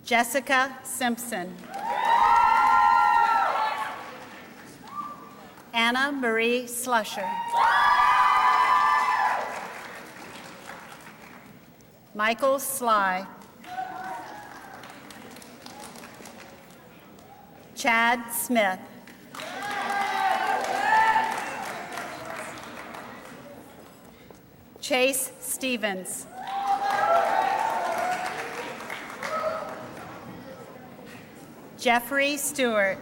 Jessica Simpson. Anna Marie Slusher. Michael Sly. Chad Smith. Chase Stevens. Jeffrey Stewart.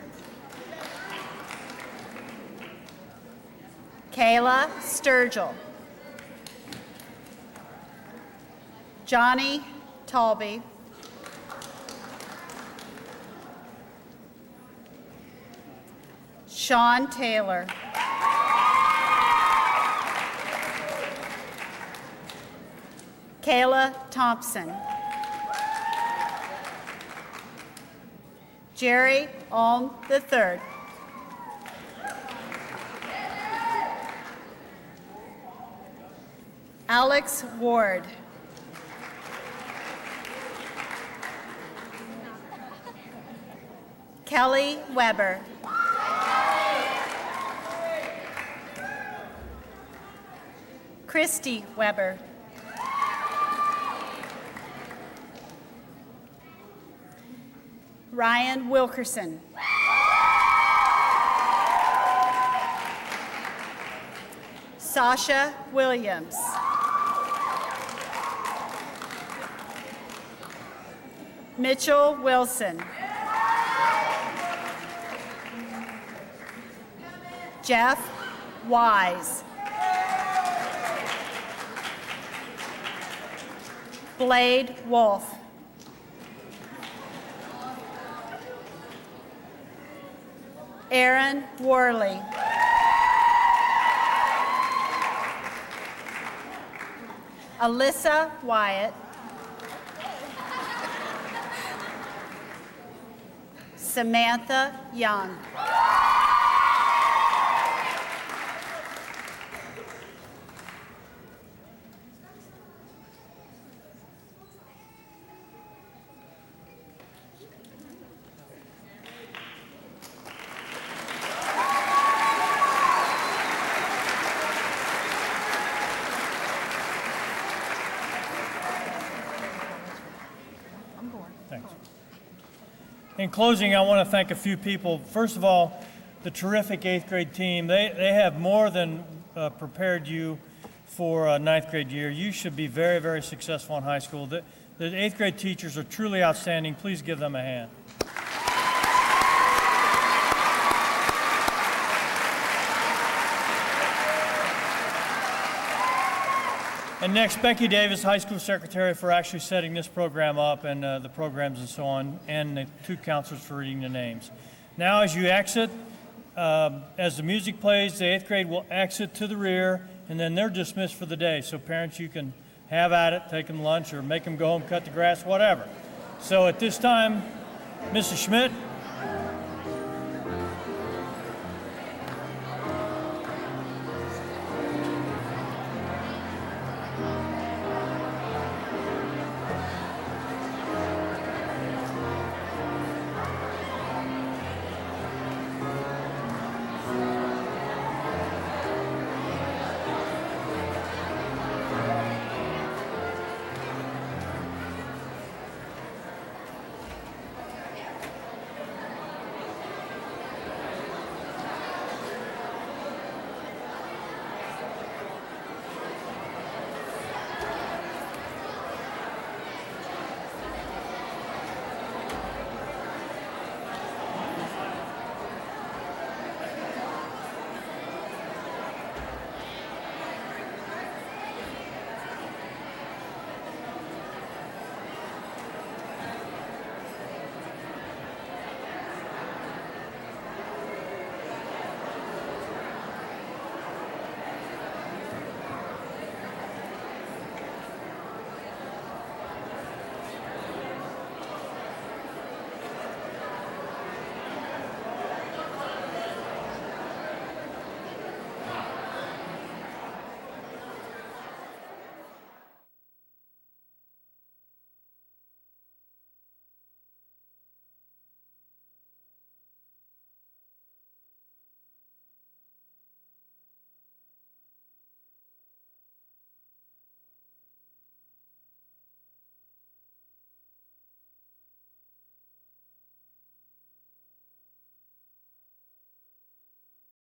Kayla Sturgill. Johnny Talby. Sean Taylor. Kayla Thompson. Jerry Olm III. Alex Ward. Kelly Weber. Christy Weber. Ryan Wilkerson. Sasha Williams. Mitchell Wilson. Jeff Wise. Blade Wolf. Aaron Worley. Alyssa Wyatt. Samantha Young. Thanks. In closing, I want to thank a few people. First of all, the terrific 8th grade team. They have more than prepared you for a 9th grade year. You should be very, very successful in high school. The 8th grade teachers are truly outstanding. Please give them a hand. And next, Becky Davis, high school secretary, for actually setting this program up and the programs and so on, and the 2 counselors for reading the names. Now, as you exit, as the music plays, the 8th grade will exit to the rear, and then they're dismissed for the day. So parents, you can have at it, take them lunch, or make them go home, cut the grass, whatever. So at this time, Mrs. Schmidt,